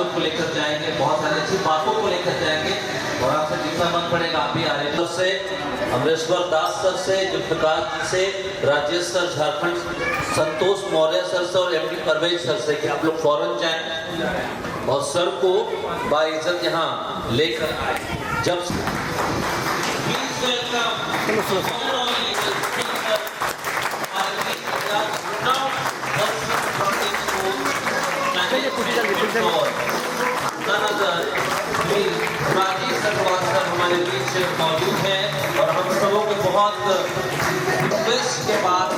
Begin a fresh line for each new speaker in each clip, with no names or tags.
को लेकर जाएंगे, बहुत सारी अच्छी बातों को लेकर जाएंगे और आपसे जितना मन पड़ेगा आप भी आ रहे हैं। से अमरेश्वर दास सर से, जुल्फिकार जी से, राजेश सर झारखंड, संतोष मौर्य सर से और एमडी परवेज सर से कि आप लोग फौरन जाएं और सर को बाइज्जत यहाँ लेकर आए। जब राजेश सर हमारे बीच मौजूद हैं और हम सबों को बहुत रिक्वेस्ट के बाद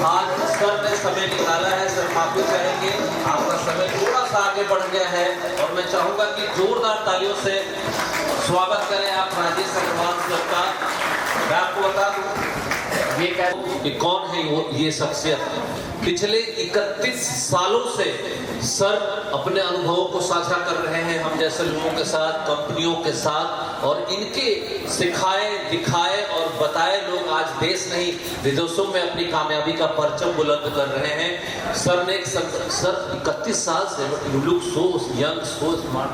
आज सर ने समय निकाला है। सर माफी चाहेंगे, आपका समय थोड़ा सा आगे बढ़ गया है और मैं चाहूंगा कि जोरदार तालियों से स्वागत करें आप राजेश अग्रवाल सर का। मैं आपको बता दूं ये कौन है ये शख्सियत। पिछले 31 सालों से सर अपने अनुभवों को साझा कर रहे हैं हम जैसे लोगों के साथ, कंपनियों के साथ, और इनके सिखाए, दिखाए और बताए लोग आज देश नहीं विदेशों में अपनी कामयाबी का परचम बुलंद कर रहे हैं। सर ने सर 31 साल से you look so young, so smart,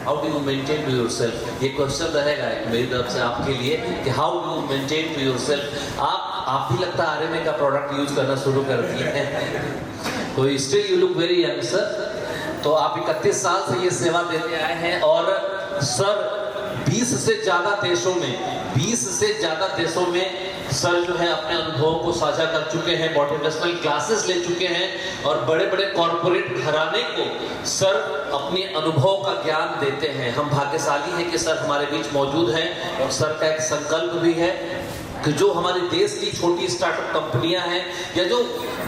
how do you maintain to yourself. ये क्वेश्चन रहेगा मेरी तरफ से आपके लिए कि how do you maintain to yourself. आप भी लगता है आरएमए का प्रोडक्ट यूज करना शुरू कर दिए हैं, तो still you look very young sir. तो आप 31 साल से ये सेवा देते आए हैं और सर 20 से ज्यादा देशों में सर जो है अपने अनुभवों को साझा कर चुके हैं, मोटिवेशनल क्लासेस ले चुके हैं और बड़े बड़े कॉर्पोरेट घराने को सर अपने अनुभव का ज्ञान देते हैं। हम भाग्यशाली हैं कि सर हमारे बीच मौजूद हैं और सर का एक संकल्प भी है कि जो हमारे देश की छोटी स्टार्टअप कंपनियां हैं या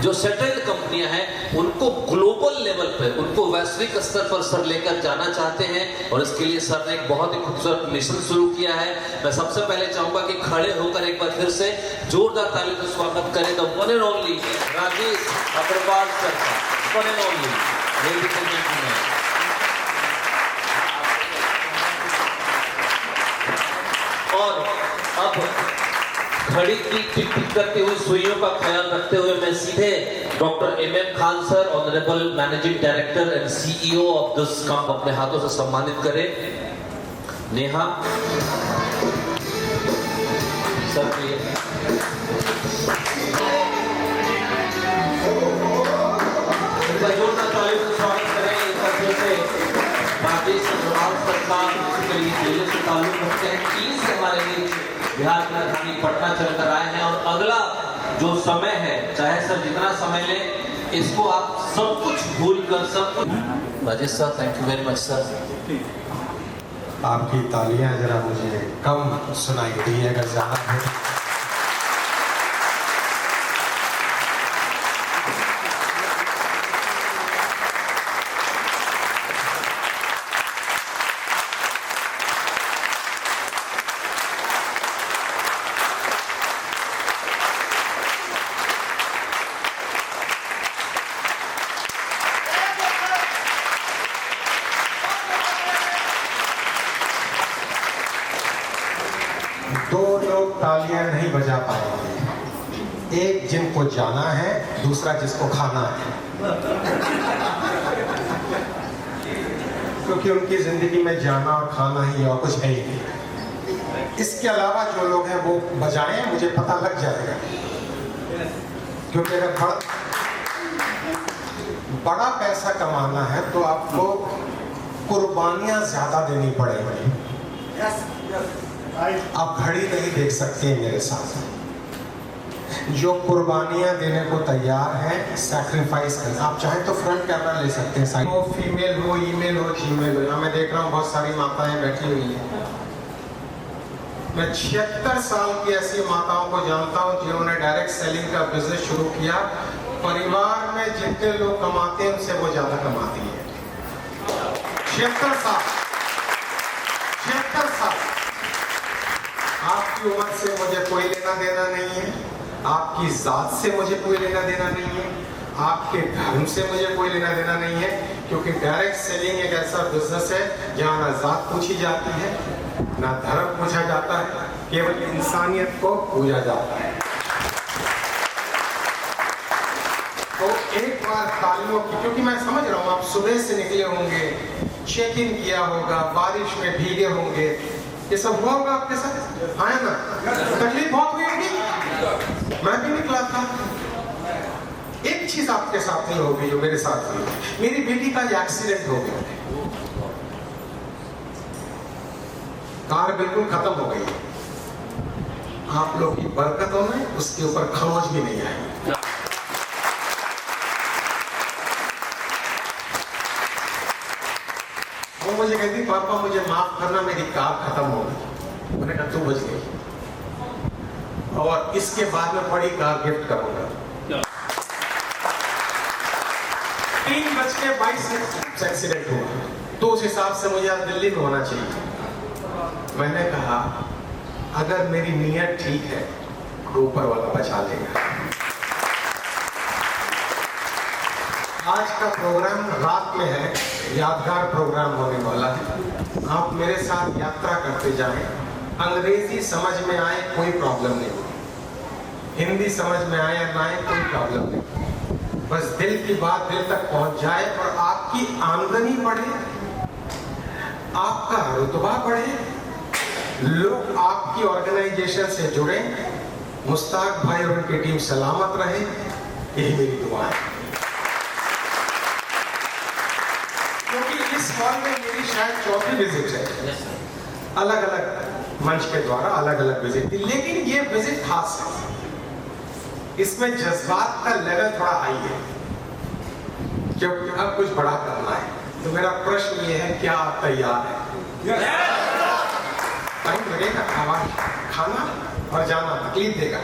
जो सेटल्ड कंपनियां हैं उनको ग्लोबल लेवल पे, उनको वैश्विक स्तर पर सर लेकर जाना चाहते हैं और इसके लिए सर ने एक बहुत ही खूबसूरत मिशन शुरू किया है। मैं सबसे पहले चाहूंगा कि खड़े होकर एक बार फिर से जोरदार ताली से स्वागत करें the one and only Rajesh Agarwal sir का। One and only ladies and gentlemen. और अब घड़ी की टिक टिक करते हुए सुइयों का ख्याल रखते हुए मैं सीधे doctor MM Khan sir, honourable managing director and CEO of this company, अपने हाथों से सम्मानित करें। Neha sir please. जोरदार तालियों से स्वागत करें एक बार फिर से राजेश अग्रवाल सर का, जिसके लिए जिले से ताल्लुक रखते हैं, 30 से हमारे लिए बिहार की राजधानी पटना चलकर आए हैं और अगला जो समय है, चाहे सर जितना समय ले, इसको आप सब कुछ भूल कर सब कुछ। Rajesh sir thank you very much sir.
आपकी तालियां जरा मुझे कम सुनाई दी है, अगर ज्यादा है दो लोग तालियां नहीं बजा पाएंगे, एक जिनको जाना है, दूसरा जिसको खाना है, क्योंकि उनकी जिंदगी में जाना और खाना ही और कुछ है ही नहीं। इसके अलावा जो लोग हैं वो बजाएं, मुझे पता लग जाएगा, क्योंकि अगर बड़ा पैसा कमाना है तो आपको कुर्बानियां ज्यादा देनी पड़ेगी। आप घड़ी नहीं देख सकते मेरे साथ। जो कुर्बानियां देने को तैयार हैं, सैक्रिफाइस करें। आप चाहें तो फ्रंट कैमरा ले सकते हैं, वो फीमेल हो, ईमेल हो, जीमेल हो। मैं देख रहा हूँ बहुत सारी माताएं बैठी हुई हैं। मैं 76 साल की ऐसी माताओं को जानता हूँ जिन्होंने डायरेक्ट सेलिंग का बिजनेस शुरू किया। परिवार में जितने लोग कमाते हैं उनसे वो ज्यादा कमाती है। 76 साल। आपकी उम्र से मुझे कोई लेना देना नहीं है, आपकी जात से मुझे कोई लेना देना नहीं है, आपके धर्म से मुझे कोई लेना देना नहीं है, क्योंकि डायरेक्ट सेलिंग एक ऐसा बिजनेस है जहाँ ना जात पूछी जाती है, ना धर्म पूछा जाता है, केवल इंसानियत को पूजा जाता है। तो एक आवाज तालियों की, क्योंकि मैं समझ रहा हूँ आप सुबह से निकले होंगे, चेक इन किया होगा, बारिश में भीगे होंगे, ये सब हुआ होगा आपके साथ, हाँ ना? तकलीफ बहुत हुई होगी, मैं भी निकला था। एक चीज आपके साथ नहीं होगी जो मेरे साथ हुई, मेरी बेटी का एक्सीडेंट हो गया, कार बिल्कुल खत्म हो गई। आप लोग की बरकतों में उसके ऊपर खरोच भी नहीं आई। वो मुझे कहती पापा मुझे माफ करना, मेरी कार खत्म हो गई। मैंने कहा तू बच गई, और इसके बाद में बड़ी कार गिफ्ट करूंगा। 3:22 एक्सीडेंट हुआ, तो उस हिसाब से मुझे आज दिल्ली में होना चाहिए। मैंने कहा अगर मेरी नीयत ठीक है तो ऊपर वाला बचा लेगा। आज का प्रोग्राम रात में है, यादगार प्रोग्राम होने वाला है। आप मेरे साथ यात्रा करते जाएं। अंग्रेजी समझ में आए कोई प्रॉब्लम नहीं, हिंदी समझ में आए या ना आए कोई प्रॉब्लम नहीं, बस दिल की बात दिल तक पहुंच जाए और आपकी आमदनी बढ़े, आपका रुतबा बढ़े, लोग आपकी ऑर्गेनाइजेशन से जुड़े, मुश्ताक भाई और उनकी टीम सलामत रहे, यही मेरी दुआ है। क्योंकि इस हॉल में मेरी शायद 4थी विजिट है, अलग अलग मंच के द्वारा अलग अलग विजिट थी, लेकिन ये विजिट खास है, इसमें जज्बात का लेवल थोड़ा हाई है, क्योंकि अब कुछ बड़ा करना है। तो मेरा प्रश्न ये है, क्या आप तैयार हैं? टाइम लगेगा, आवाज खाना और जाना तकलीफ देगा,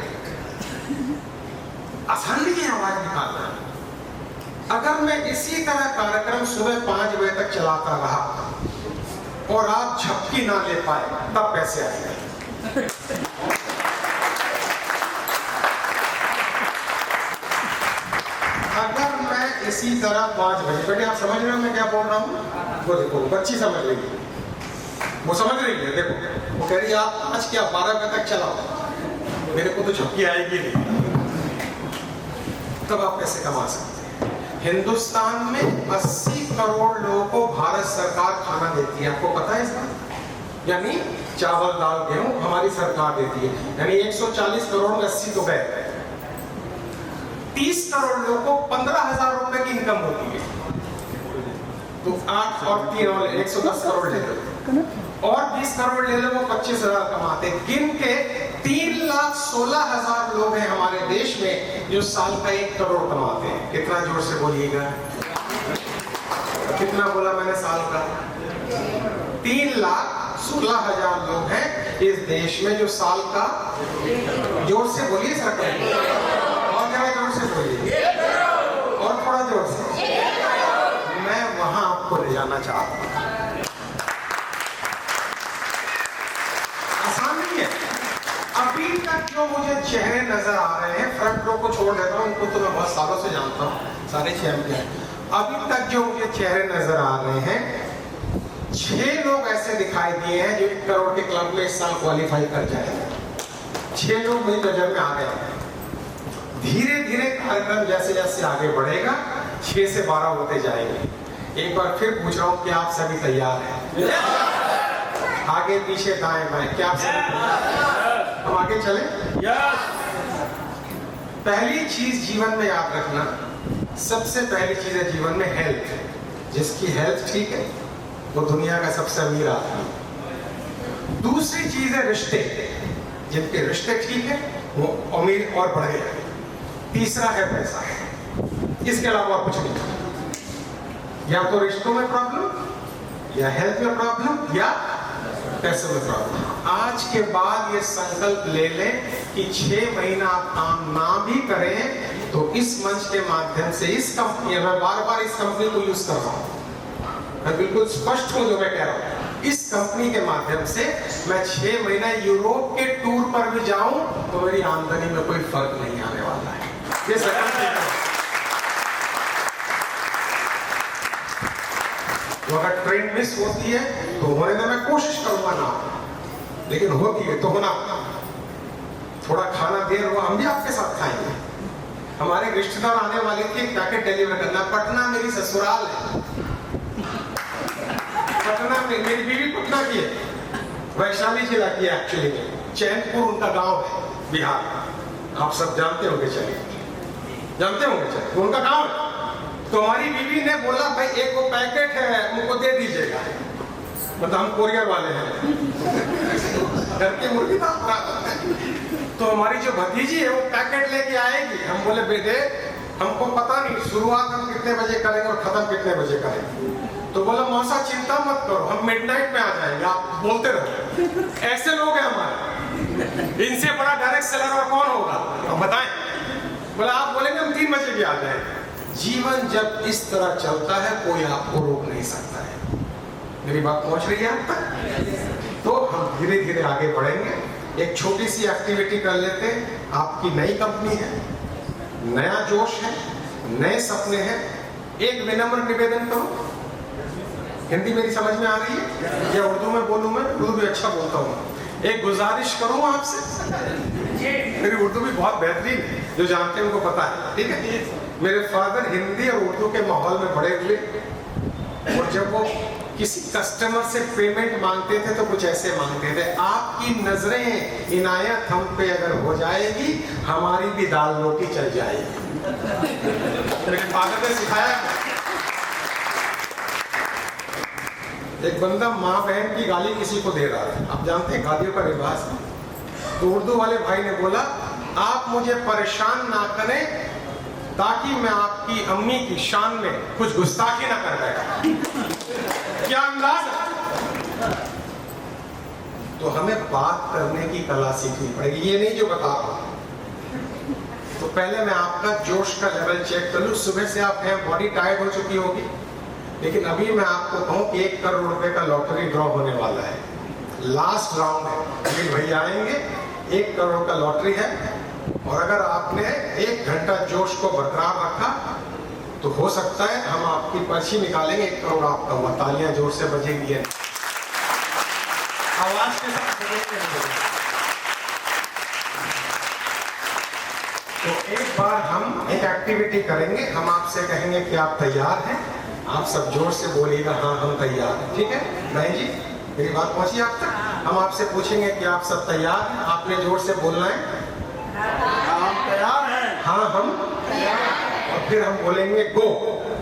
आसान नहीं है आवाज निकालना। अगर मैं इसी तरह कार्यक्रम सुबह 5 बजे तक चलाता रहा और आप झपकी ना ले पाए, तब पैसे आएंगे। अगर मैं इसी तरह 5 बजे, बेटे आप समझ रहे हो मैं क्या बोल रहा हूँ? वो देखो बच्ची समझ रही है, वो समझ रही है, देखो वो कह रही है आप 5 क्या 12 बजे तक चलाओ, मेरे को तो झपकी आएगी नहीं, तब आप पैसे कमा सकते हैं। हिंदुस्तान में 80 करोड़ लोगों को भारत सरकार खाना देती है, आपको पता है इस बात? यानी चावल दाल गेहूं हमारी सरकार देती है, यानी 140 करोड़ में 80 तो गए। 30 करोड़ लोगों को 15,000 रुपए की इनकम होती है, तो 8 और 3 और 110 करोड़ ले लो, और 20 करोड़ ले लो, वो 25,000 कमाते। गिन के 3,16,000 लोग हैं हमारे देश में जो साल का 1 करोड़ कमाते हैं। कितना जोर से बोलिएगा, कितना बोला मैंने साल का? 3,16,000 लोग हैं इस देश में जो साल का, जोर से बोलिए सरकार, और जरा जोर से बोलिए, और थोड़ा जोर से, मैं वहां आपको ले जाना चाहता हूं। आसान नहीं है। अभी तक जो मुझे चेहरे नजर आ रहे हैं, फ्रंट रो को छोड़ देता हूं, उनको तो मैं बहुत सालों से जानता हूं, सारे चैंपियन। अभी तक जो मुझे चेहरे नजर आ रहे हैं, 6 लोग ऐसे दिखाई दिए हैं जो 1 करोड़ के क्लब में इस साल क्वालिफाई कर जाएंगे। 6 लोग मेरी नजर में आ गए हैं। धीरे धीरे कार्यक्रम जैसे जैसे आगे बढ़ेगा 6 से 12 होते जाएंगे। एक बार फिर पूछ रहा हूं कि आप सभी तैयार हैं? आगे पीछे दाएं बाएं, क्या आप सभी तैयार? हम आगे चले। पहली चीज जीवन में याद रखना, सबसे पहली चीज है जीवन में हेल्थ। जिसकी हेल्थ ठीक है वो दुनिया का सबसे अमीर आदमी। दूसरी चीज है रिश्ते, जिनके रिश्ते ठीक है वो अमीर और बढ़ गए। तीसरा है पैसा, इसके अलावा कुछ नहीं। या तो रिश्तों में प्रॉब्लम, या हेल्थ में प्रॉब्लम, या पैसे में प्रॉब्लम। आज के बाद ये संकल्प ले लें कि 6 महीना आप काम ना भी करें तो इस मंच के माध्यम से, इस कंपनी, मैं बार बार इस कंपनी को यूज कर रहा हूं, मैं बिल्कुल स्पष्ट हूं जो मैं कह रहा हूं, इस कंपनी के माध्यम से मैं 6 महीना यूरोप के टूर पर भी जाऊं तो मेरी आमदनी में कोई फर्क नहीं आने वाला है। ये तो अगर ट्रेन मिस होती है तो होने में मैं कोशिश करूंगा ना, लेकिन होती है तो होना। थोड़ा खाना देर हुआ हम भी आपके साथ खाएंगे, हमारे रिश्तेदार आने वाले थे, एक पैकेट डिलीवर करना। पटना मेरी ससुराल है, पटना में मेरी बीवी पटना की है, वैशाली जिला की है एक्चुअली में, चैनपुर उनका गांव है बिहार। आप सब जानते होंगे, चलिए जानते होंगे, चलिए उनका गांव है। तो हमारी बीवी ने बोला भाई एक वो पैकेट है उनको दे दीजिएगा, मतलब हम कोरियर वाले हैं, घर की मुर्गी था। तो हमारी जो भतीजी है वो पैकेट लेके आएगी। हम बोले बेटे हमको पता नहीं शुरुआत हम कितने बजे करेंगे और खत्म कितने बजे करेंगे। तो बोला मौसा चिंता मत करो, हम मिडनाइट में आ जाएंगे, आप बोलते रहो। ऐसे लोग हैं हमारे, इनसे बड़ा डायरेक्ट सेलर और कौन होगा, अब बताएं। बोला आप बोलेंगे हम 3 बजे भी आ जाएंगे। जीवन जब इस तरह चलता है कोई आपको रोक नहीं सकता है। मेरी बात पहुंच रही है आप तक? तो हम धीरे धीरे आगे बढ़ेंगे। एक छोटी सी एक्टिविटी कर लेते हैं। आपकी नई कंपनी है, नया जोश है, नए सपने हैं। एक विनम्र निवेदन करो, हिंदी मेरी समझ में आ रही है या उर्दू में बोलूं? मैं उर्दू भी अच्छा बोलता हूँ। एक गुजारिश करूं आपसे, मेरी उर्दू भी बहुत बेहतरीन है, जो जानते हैं उनको पता है, ठीक है। मेरे फादर हिंदी और उर्दू के माहौल में बड़े हुए, और जब वो किसी कस्टमर से पेमेंट मांगते थे तो कुछ ऐसे मांगते थे, आपकी नजरें इनायत हम पे अगर हो जाएगी हमारी भी दाल रोटी चल जाएगी। मेरे फादर ने सिखाया। एक बंदा माँ बहन की गाली किसी को दे रहा था, आप जानते हैं गालियों का रिवाज है। तो उर्दू वाले भाई ने बोला आप मुझे परेशान ना करें ताकि मैं आपकी अम्मी की शान में कुछ गुस्ताखी ना कर बैठा। क्या अंदाज है? तो हमें बात करने की कला सीखनी पड़ेगी, ये नहीं जो बता रहा हूं। तो पहले मैं आपका जोश का लेवल चेक कर लूं। सुबह से आप हैं, बॉडी टायर्ड हो चुकी होगी, लेकिन अभी मैं आपको कहूं कि 1 करोड़ रुपए का लॉटरी ड्रॉ होने वाला है। लास्ट राउंड है, अभी भैया आएंगे, 1 करोड़ का लॉटरी है। और अगर आपने 1 घंटा जोश को बरकरार रखा तो हो सकता है हम आपकी पर्ची निकालेंगे, 1 करोड़ आपका हुआ। तालियां जोर से बजेंगी, आवाज के साथ बजेंगे। तो एक बार हम एक एक्टिविटी करेंगे, हम आपसे कहेंगे कि आप तैयार हैं, आप सब जोर से बोलिएगा हाँ हम तैयार हैं, ठीक है? नहीं जी, मेरी बात पहुंची आप तक? हम आपसे पूछेंगे कि आप सब तैयार हैं, आपने जोर से बोलना है
हम तैयार हैं।
हाँ हम तैयार। और फिर हम बोलेंगे गो,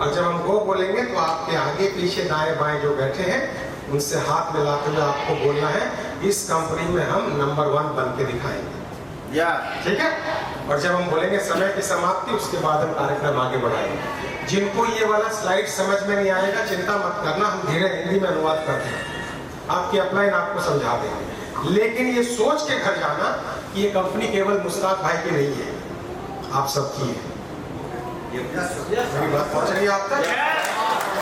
और जब हम गो बोलेंगे तो आपके आगे पीछे दाएं बाएं जो बैठे हैं उनसे हाथ मिलाते हुए आपको बोलना है इस कंपनी में हम नंबर 1 बन के दिखाएंगे, ठीक है? और जब हम बोलेंगे समय की समाप्ति, उसके बाद हम कार्यक्रम आगे बढ़ाएंगे। जिनको ये वाला स्लाइड समझ में नहीं आएगा चिंता मत करना, हम धीरे हिंदी में अनुवाद करते हैं, आपकी अपलाइन आपको समझा देंगे। लेकिन ये सोच के घर जाना कि ये कंपनी केवल मुस्ताक भाई की नहीं है, आप सबकी है। मेरी बात पहुंच रही है आप तक?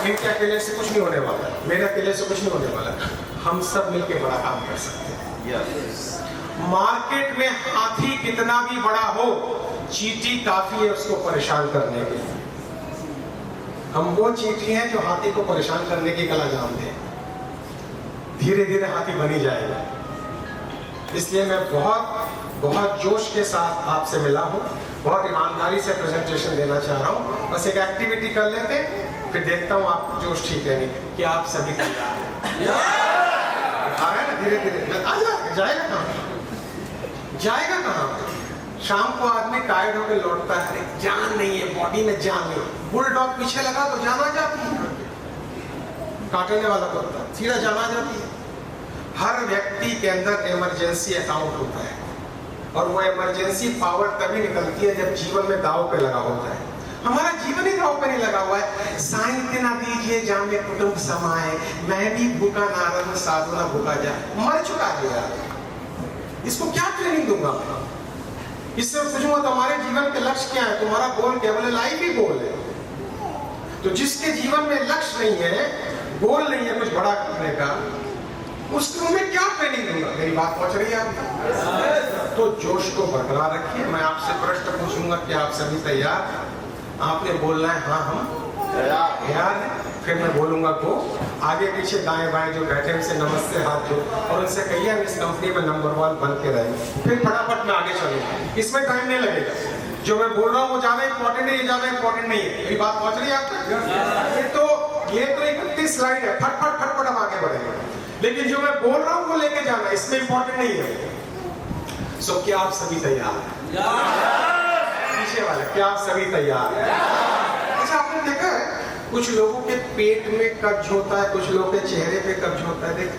इनके अकेले से कुछ नहीं होने वाला, मेरे अकेले से कुछ नहीं होने वाला, हम सब मिलकर बड़ा काम कर सकते हैं। मार्केट में हाथी कितना भी बड़ा हो, चींटी काफी है उसको परेशान करने के लिए। हम वो चींटी हैं जो हाथी को परेशान करने की कला जानते हैं। धीरे धीरे हाथी बनी जाएगा। इसलिए मैं बहुत जोश के साथ आपसे मिला हूँ, बहुत ईमानदारी से प्रेजेंटेशन देना चाह रहा हूँ। बस एक एक्टिविटी कर लेते, फिर देखता हूँ आप जोश ठीक है नहीं कि आप सभी तैयार हैं। आ रहा है ना धीरे धीरे, आ जाएगा कहाँ, जाएगा कहाँ? शाम को आदमी टायर्ड होकर लौटता है, जान नहीं है बॉडी में, जान नहीं। बुलडॉग पीछे लगा तो जान आ जाती है, काटने वाला कुत्ता सीधा जान आ जाती है। हर व्यक्ति के अंदर इमरजेंसी अकाउंट होता है, और वो इमरजेंसी पावर तभी निकलती है जब जीवन में दाव पे लगा होता है। हमारा जीवन ही दाव पे नहीं लगा हुआ है। साईं इतना दीजिए जामे कुटुंब समाए, मैं भी भूखा ना रहूं साधु ना भूखा जाए। मर चुका है यार, इसको क्या ट्रेनिंग दूंगा मैं? इससे पूछूंगा तुम्हारे जीवन के लक्ष्य क्या है, तुम्हारा गोल क्या? बोले लाइफ ही गोल है। तो जिसके जीवन में लक्ष्य नहीं है, गोल नहीं है कुछ बड़ा करने का, उसको मैं क्या ट्रेनिंग दूंगा? मेरी बात पहुंच रही है आप तक? तो जोश को बरकरार रखिए। मैं आपसे प्रश्न पूछूंगा कि आप सभी तैयार? आपने बोलना है हाँ हम तैयार हैं। फिर मैं बोलूंगा को, आगे पीछे दाएं बाएं जो बैठे उनसे नमस्ते हाथ जो, और उनसे कहिए हम इस कंपनी में नंबर 1 बन के रहेंगे। फिर फटाफट मैं आगे चलूंगा, इसमें टाइम नहीं लगेगा। जो मैं बोल रहा हूँ वो ज्यादा इंपॉर्टेंट है, ये ज्यादा इंपॉर्टेंट नहीं है। मेरी बात पहुंच रही है आप तक? ये तो 31 स्लाइड है, फटफट फटफट हम आगे बढ़ेंगे, लेकिन जो मैं बोल रहा हूँ वो लेके जाना, इसमें इंपॉर्टेंट नहीं है। सो क्या आप सभी तैयार हैं? पीछे वाले, क्या आप सभी तैयार हैं? अच्छा, आपने देखा है कुछ लोगों के पेट में कब्ज होता है, कुछ लोगों के चेहरे पे कब्ज होता है, देख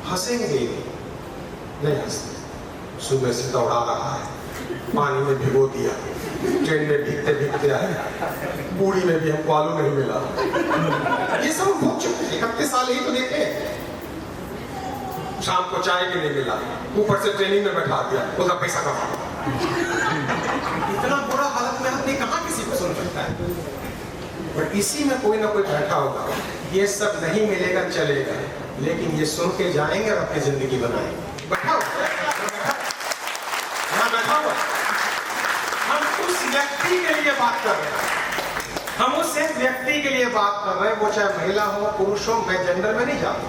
हंसेंगे नहीं हंसते। सुबह से दौड़ा रहा है, पानी में भिगो दिया, ट्रेन में भीगते भीगते आए, बूढ़ी में भी हमको आलू नहीं मिला। ये सब भूख चुके, 31 साल ही तो देखे। शाम को चाय भी नहीं मिला, ऊपर से ट्रेनिंग में बैठा दिया, उसका पैसा कमा। इतना बुरा हालत में आदमी कहाँ किसी को सुन सकता है? बट इसी में कोई ना कोई बैठा होगा, ये सब नहीं मिलेगा चलेगा, लेकिन ये सुन के जाएंगे और अपनी जिंदगी बनाएंगे। बैठा हो, बैठा हो। हम उस व्यक्ति के लिए बात कर रहे हैं, हम उस एक व्यक्ति के लिए बात कर रहे हैं, वो चाहे महिला हो पुरुष हो। मैं जेंडर में नहीं जाता,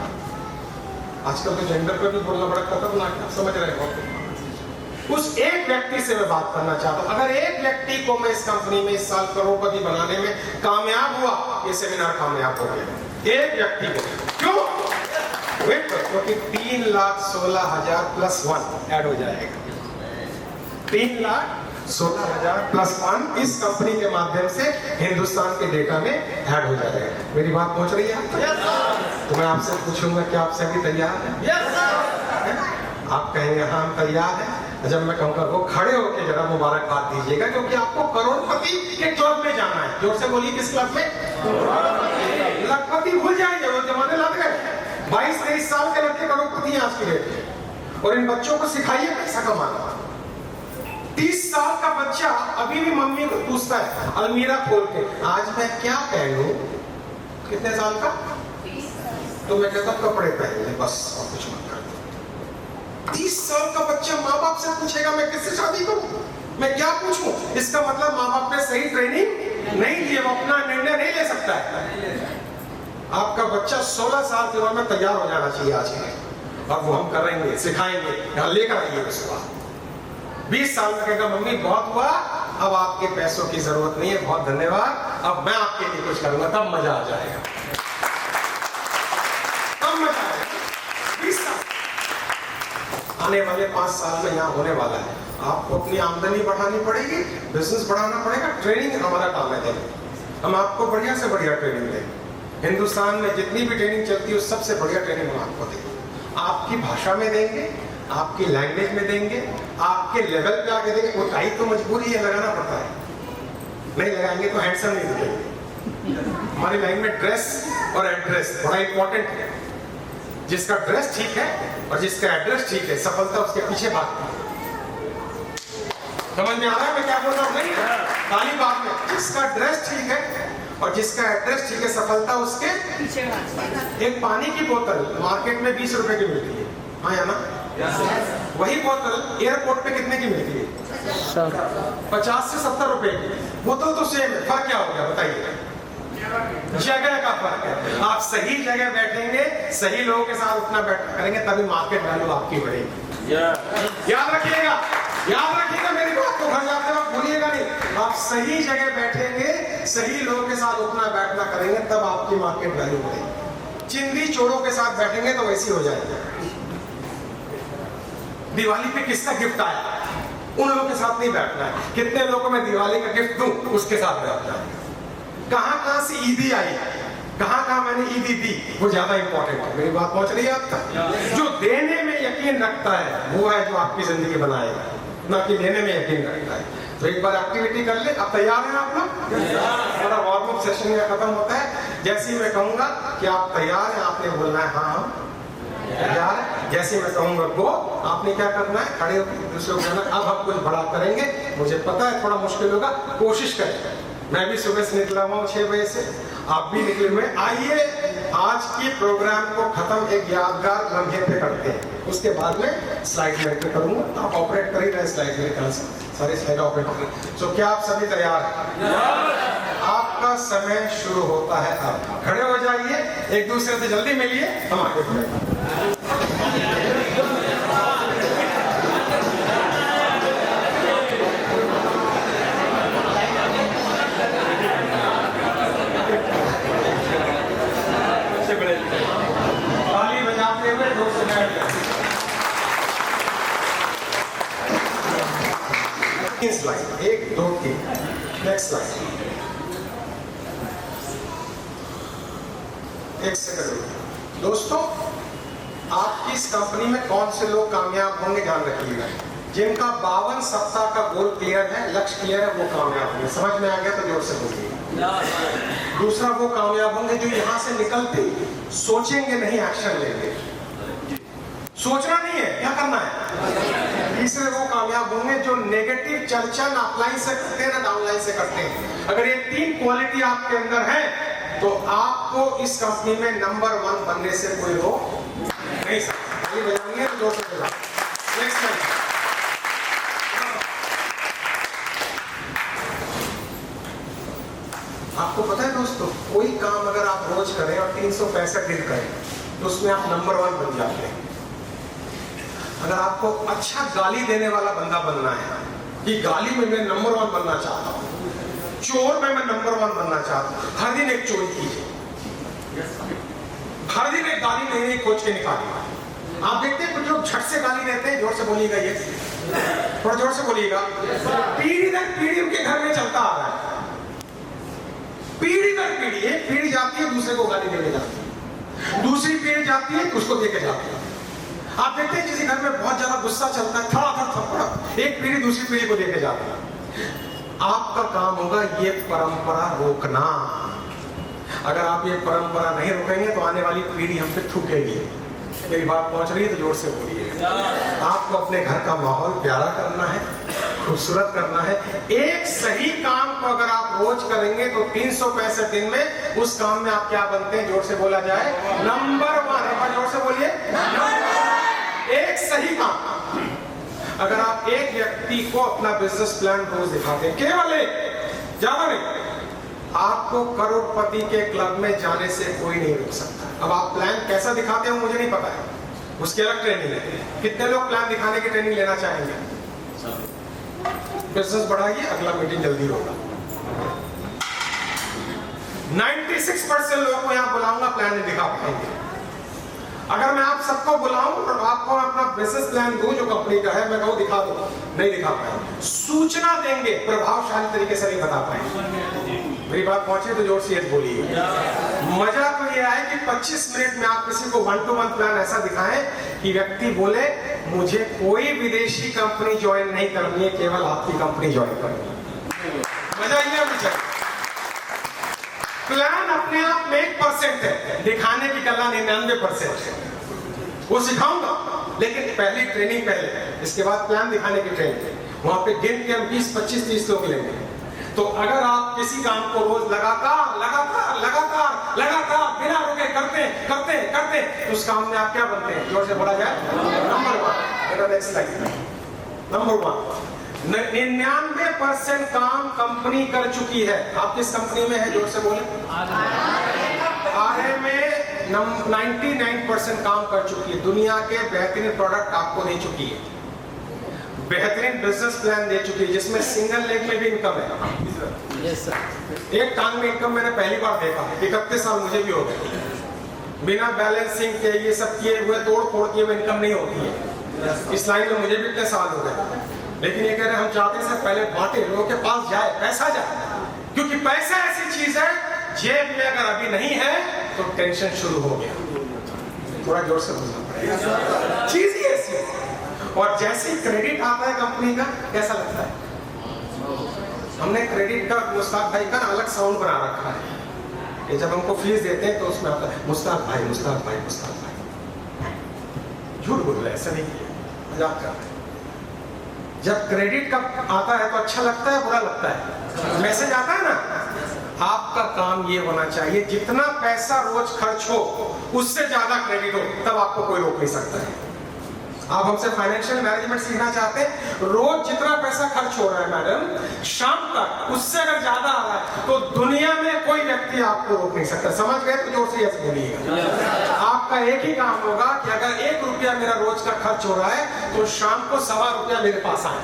आजकल तो जेंडर पर भी बोलना बड़ा खतरनाक है, समझ रहे हो? उस एक व्यक्ति से मैं बात करना चाहता हूं। अगर एक व्यक्ति को मैं इस कंपनी में इस साल करोड़पति बनाने में कामयाब हुआ, ये सेमिनार कामयाब हो गया। एक व्यक्ति को, क्यों? क्योंकि 3,16,000 प्लस 1 ऐड हो जाएगा। 3,16,000 प्लस 1 इस कंपनी के माध्यम से हिंदुस्तान के डेटा में ऐड हो जाएगा। मेरी बात पहुंच रही है? तो मैं आपसे पूछूंगा कि आप सभी तैयार हैं? आप कहेंगे हाँ हम तैयार हैं। जब मैं कहूँगा वो खड़े होकर जरा मुबारकबाद दीजिएगा, क्योंकि आपको करोड़पति के क्लब में जाना है। जोर से बोलिए, किस क्लब में? लखपति भूल जाएंगे, वो जमाने लग गए। 22-23 साल के लड़के करोड़पति हैं आज की डेट में, और इन बच्चों को सिखाइए पैसा कमाना। 30 साल का बच्चा अभी भी मम्मी को पूछता है अलमीरा खोल के, आज मैं क्या पहनूं? कितने साल का? तो मैं कहता कपड़े पहन ले बस, और कुछ मत कर। 30 साल का बच्चा माँ बाप से पूछेगा मैं किससे शादी करूं, मैं क्या पूछूं? इसका मतलब माँ बाप ने सही ट्रेनिंग नहीं दी, वो अपना निर्णय नहीं ले सकता है। आपका बच्चा 16 साल की उम्र में तैयार हो जाना चाहिए आज के, और वो हम करेंगे, सिखाएंगे, यहाँ लेकर आइए उसको। 20 साल में कहेगा मम्मी बहुत हुआ, अब आपके पैसों की जरूरत नहीं है, बहुत धन्यवाद, अब मैं आपके लिए कुछ करूंगा, तब मजा आ जाएगा, तब मजा आएगा। 20 साल आने वाले 5 साल में यहाँ होने वाला है। आपको अपनी आमदनी बढ़ानी पड़ेगी, बिजनेस बढ़ाना पड़ेगा, ट्रेनिंग हमारा काम है देना। हम आपको बढ़िया से बढ़िया ट्रेनिंग देंगे। हिंदुस्तान में जितनी भी ट्रेनिंग चलती है सबसे बढ़िया ट्रेनिंग हम आपको देंगे। आपकी भाषा में देंगे, आपकी लैंग्वेज में देंगे, आपके लेवल पे आके देंगे। वो टाई तो मजबूरी है, लगाना पड़ता है, नहीं लगाएंगे तो हैंडसम नहीं दिखेंगे। हमारी लाइन में ड्रेस और एड्रेस बड़ा इंपॉर्टेंट है। जिसका ड्रेस ठीक है और जिसका एड्रेस ठीक है, सफलता उसके पीछे भागती है। समझ में आ रहा है मैं क्या बोल रहा हूँ? नहीं खाली बात में, जिसका ड्रेस ठीक है और जिसका एड्रेस ठीक है, सफलता उसके पीछे भागती है। एक पानी की बोतल मार्केट में 20 रुपए की मिलती है, हाँ या ना? वही बोतल एयरपोर्ट पे कितने की मिलती है? 50 से 70 रुपए की। बोतल तो सेम है, फर्क क्या हो गया बताइए? जगह का फर्क है। आप सही जगह बैठेंगे, सही लोगों के साथ उठना बैठना करेंगे, तभी मार्केट वैल्यू आपकी बढ़ेगी। याद रखिएगा, याद रखिएगा मेरी बात को, घर जाते वक्त भूलिएगा नहीं। आप सही जगह बैठेंगे, सही लोगों के साथ उठना बैठना करेंगे, तब आपकी मार्केट वैल्यू बढ़ेगी। चिंदी चोरों के साथ बैठेंगे तो वैसी हो जाएगी। दिवाली पे किसका गिफ्ट आया, उन लोगों के साथ नहीं बैठना है। कितने लोगों को मैं दिवाली का गिफ्ट दूं, उसके साथ बैठना है। कहां से ईदी आई, कहां मैंने ईदी दी, वो ज्यादा इंपॉर्टेंट है। मेरी बात पहुंच रही है आप तक? जो देने में यकीन रखता है वो है जो आपकी जिंदगी बनाएगा, ना कि लेने में यकीन रखता है। तो एक बार एक्टिविटी कर ले। अब तैयार हैं आप लोग? हमारा वार्म अप सेशन यहाँ खत्म होता है। जैसे ही मैं कहूंगा कि आप तैयार हैं, आपने बोलना है हाँ तैयार है। जैसे मैं कहूंगा गो, आपने क्या करना है? खड़े होकर दूसरे को कहना अब हम कुछ बड़ा करेंगे। मुझे पता है थोड़ा मुश्किल होगा, कोशिश करें। मैं भी सुबह से निकला हुआ 6 बजे से, आप भी निकले हुए। आइए आज की प्रोग्राम को खत्म एक यादगार लम्हे पे करते हैं, उसके बाद में स्लाइड में करूंगा। आप ऑपरेट कर ही रहे स्लाइड में, सारे स्लाइड ऑपरेट कर। सो क्या आप सभी तैयार हैं? आपका समय शुरू होता है अब। खड़े हो जाइए, एक दूसरे से जल्दी मिलिए, हम आगे बढ़ेंगे। 3 स्लाइड, 1 2 3, नेक्स्ट स्लाइड। एक सेकंड दोस्तों, आपकी इस कंपनी में कौन से लोग कामयाब होंगे ध्यान रखिएगा। जिनका 52 सप्ताह का गोल क्लियर है, लक्ष्य क्लियर है, वो कामयाब होंगे। समझ में आ गया तो जोर से बोलिए। दूसरा, वो कामयाब होंगे जो यहाँ से निकलते सोचेंगे नहीं, एक्शन लेंगे। सोचना नहीं है, क्या करना है। तीसरे, वो कामयाब होंगे जो नेगेटिव चर्चा ना अपलाइन से करते हैं ना डाउनलाइन से करते हैं। अगर ये 3 क्वालिटी आपके अंदर है तो आपको इस कंपनी में नंबर 1 बनने से कोई रोक नहीं सकता। ये बजाएंगे तो जोर से बजाओ। Next slide. आपको पता है दोस्तों, कोई काम अगर आप रोज करें और 365 दिन करें तो उसमें आप नंबर 1 बन जाते हैं। अगर आपको अच्छा गाली देने वाला बंदा बनना है कि गाली में मैं नंबर 1 बनना चाहता हूँ, चोर में मैं नंबर 1 बनना चाहता हूँ, हर दिन एक चोरी कीजिए, हर दिन एक गाली नई नई खोज के निकालिए। आप देखते हैं कुछ लोग झट से गाली देते हैं, जोर से बोलिएगा, ये थोड़ा जोर से बोलिएगा। पीढ़ी दर पीढ़ी उनके घर में चलता आ रहा है, पीढ़ी दर पीढ़ी। एक पीढ़ी जाती है दूसरे को गाली देने जाती है, दूसरी पीढ़ी जाती है उसको देके जाती है। आप देखते हैं किसी घर में बहुत ज्यादा गुस्सा चलता है, थड़ा थप्पड़, एक पीढ़ी दूसरी पीढ़ी को देके जाती है। आपका काम होगा ये परंपरा रोकना। अगर आप ये परंपरा नहीं रोकेंगे तो आने वाली पीढ़ी हम पे थूकेगी। मेरी बात पहुंच रही है तो जोर से बोलिए। आपको अपने घर का माहौल प्यारा करना है, खूबसूरत करना है। एक सही काम को अगर आप रोज करेंगे तो 365 दिन में उस काम में आप क्या बनते हैं, जोर से बोला जाए, नंबर 1। जोर से बोलिए, एक सही काम। अगर आप एक व्यक्ति को अपना बिजनेस प्लान रोज दिखाते हैं, केवल एक, ज्यादा नहीं, आपको करोड़पति के क्लब में जाने से कोई नहीं रोक सकता। अब आप प्लान कैसा दिखाते हो मुझे नहीं पता है, उसकी अलग ट्रेनिंग है। कितने लोग प्लान दिखाने की ट्रेनिंग लेना चाहेंगे? बिजनेस बढ़ाइए, अगला मीटिंग जल्दी होगा। 96% लोगों को यहां बुलाऊंगा, प्लान नहीं दिखा पाएंगे। अगर मैं आप सबको बुलाऊं और आपको अपना बिजनेस प्लान दूं जो कंपनी का है, मैं कहूं दिखा दो, नहीं दिखा पाएंगे। सूचना देंगे, प्रभावशाली तरीके से नहीं बता पाएंगे। मेरी बात पहुंचे तो जोर से ये बोलिए। मजा तो ये है कि 25 मिनट में आप किसी को 1-to-1 प्लान ऐसा दिखाएं कि व्यक्ति बोले मुझे कोई विदेशी कंपनी ज्वाइन नहीं करनी है, केवल आपकी कंपनी ज्वाइन करनी है। मजा ये मुझे। प्लान अपने आप में 1% है, दिखाने की कला 99% है। वो सिखाऊंगा, लेकिन पहली ट्रेनिंग पहले, इसके बाद प्लान दिखाने की ट्रेनिंग। वहां पे गिन के हम 20, 25, 30 लोग लेंगे। तो अगर आप किसी काम को रोज लगातार बिना रुके करते तो उस काम में आप क्या बनते हैं, जोर से बोला जाए, नंबर 1। Next slide. नंबर 1, 99% काम कंपनी कर चुकी है। आप किस कंपनी में है, जोर से बोले। आरए में 99% काम कर चुकी है। दुनिया के बेहतरीन प्रोडक्ट आपको दे चुकी है, बेहतरीन बिजनेस प्लान दे चुकी है, जिसमें सिंगल लेग में भी इनकम है। yes, एक टांग में इनकम मैंने पहली बार देखा। 31 साल मुझे भी हो गए, बिना बैलेंसिंग के ये सब किए हुए, तोड़ फोड़ किए हुए इनकम नहीं होती है। इस लाइन में मुझे भी इतने साल हो गए, लेकिन ये कह रहे हम चाहते हैं पहले बांटे, लोगों के पास जाए, पैसा जाए, क्योंकि पैसा ऐसी चीज है जेब में अगर अभी नहीं है तो टेंशन शुरू हो गया। थोड़ा जोर से बोलना पड़ेगा, चीज ही ऐसी है। और जैसे ही क्रेडिट आता है कंपनी का, कैसा लगता है? हमने क्रेडिट का मुस्ताक भाई का अलग साउंड बना रखा है। ये जब हमको फीस देते हैं तो उसमें आता है मुस्ताक भाई, मुस्ताक भाई, मुस्ताक भाई। झूठ बोल रहे, ऐसा नहीं किया, मजाक कर रहे। जब क्रेडिट का आता है तो अच्छा लगता है, बुरा लगता है? मैसेज आता है ना। आपका काम ये होना चाहिए, जितना पैसा रोज खर्च हो उससे ज्यादा क्रेडिट हो, तब आपको कोई रोक नहीं सकता है। आप हमसे फाइनेंशियल मैनेजमेंट सीखना चाहते हैं, रोज जितना पैसा खर्च हो रहा है मैडम, शाम तक उससे अगर ज्यादा आ रहा है तो दुनिया में कोई व्यक्ति आपको रोक नहीं सकता। समझ गए तो जोर से यस बोलिएगा। आपका एक ही काम होगा कि अगर 1 रुपया मेरा रोज का खर्च हो रहा है तो शाम को 1.25 रुपया मेरे पास आए,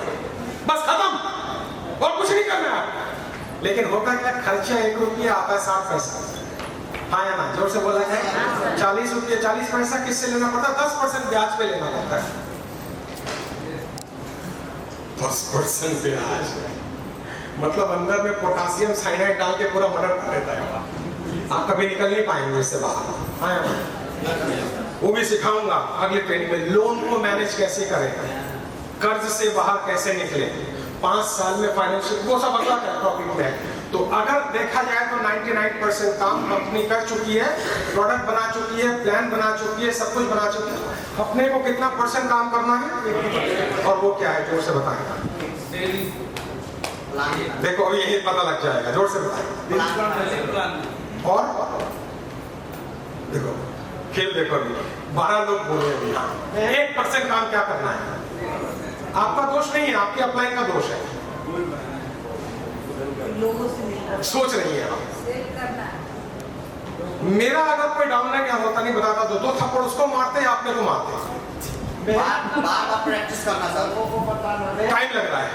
बस खत्म, और कुछ नहीं करना है। लेकिन होता क्या, खर्चा 1 रुपया आता है 60 पैसा। हाँ या ना, जोर से बोला जाए। 40 रुपये 40 पैसा किससे लेना पड़ता है? 10% ब्याज पे लेना पड़ता है। फर्स्ट पर्सन पे आज मतलब अंदर में पोटासियम साइनाइड डाल के पूरा मर्डर कर देता है। आप कभी निकल नहीं पाएंगे इससे बाहर। वो भी सिखाऊंगा अगले ट्रेनिंग में। लोन को मैनेज कैसे करें, कर्ज से बाहर कैसे निकले, 5 साल में फाइनेंशियल, वो सब अगला टॉपिक में है। तो अगर देखा जाए तो 99% काम कंपनी कर चुकी है, प्रोडक्ट बना चुकी है, प्लान बना चुकी है, सब कुछ बना चुकी है। अपने को कितना % काम करना है और वो क्या है, जोर से बताएगा। देखो अभी यही पता लग जाएगा, जोर से बताएगा। और देखो खेल देखो अभी 12 लोग बोले अभी 1% काम क्या करना है। आपका दोष नहीं है, आपकी अपलाइन का दोष है। सोच रही है आप। मेरा अगर कोई डाउन है क्या होता नहीं बताता तो 2 थप्पड़ उसको मारते या अपने को मारते।
बार प्रैक्टिस करना सर,
टाइम लग रहा है।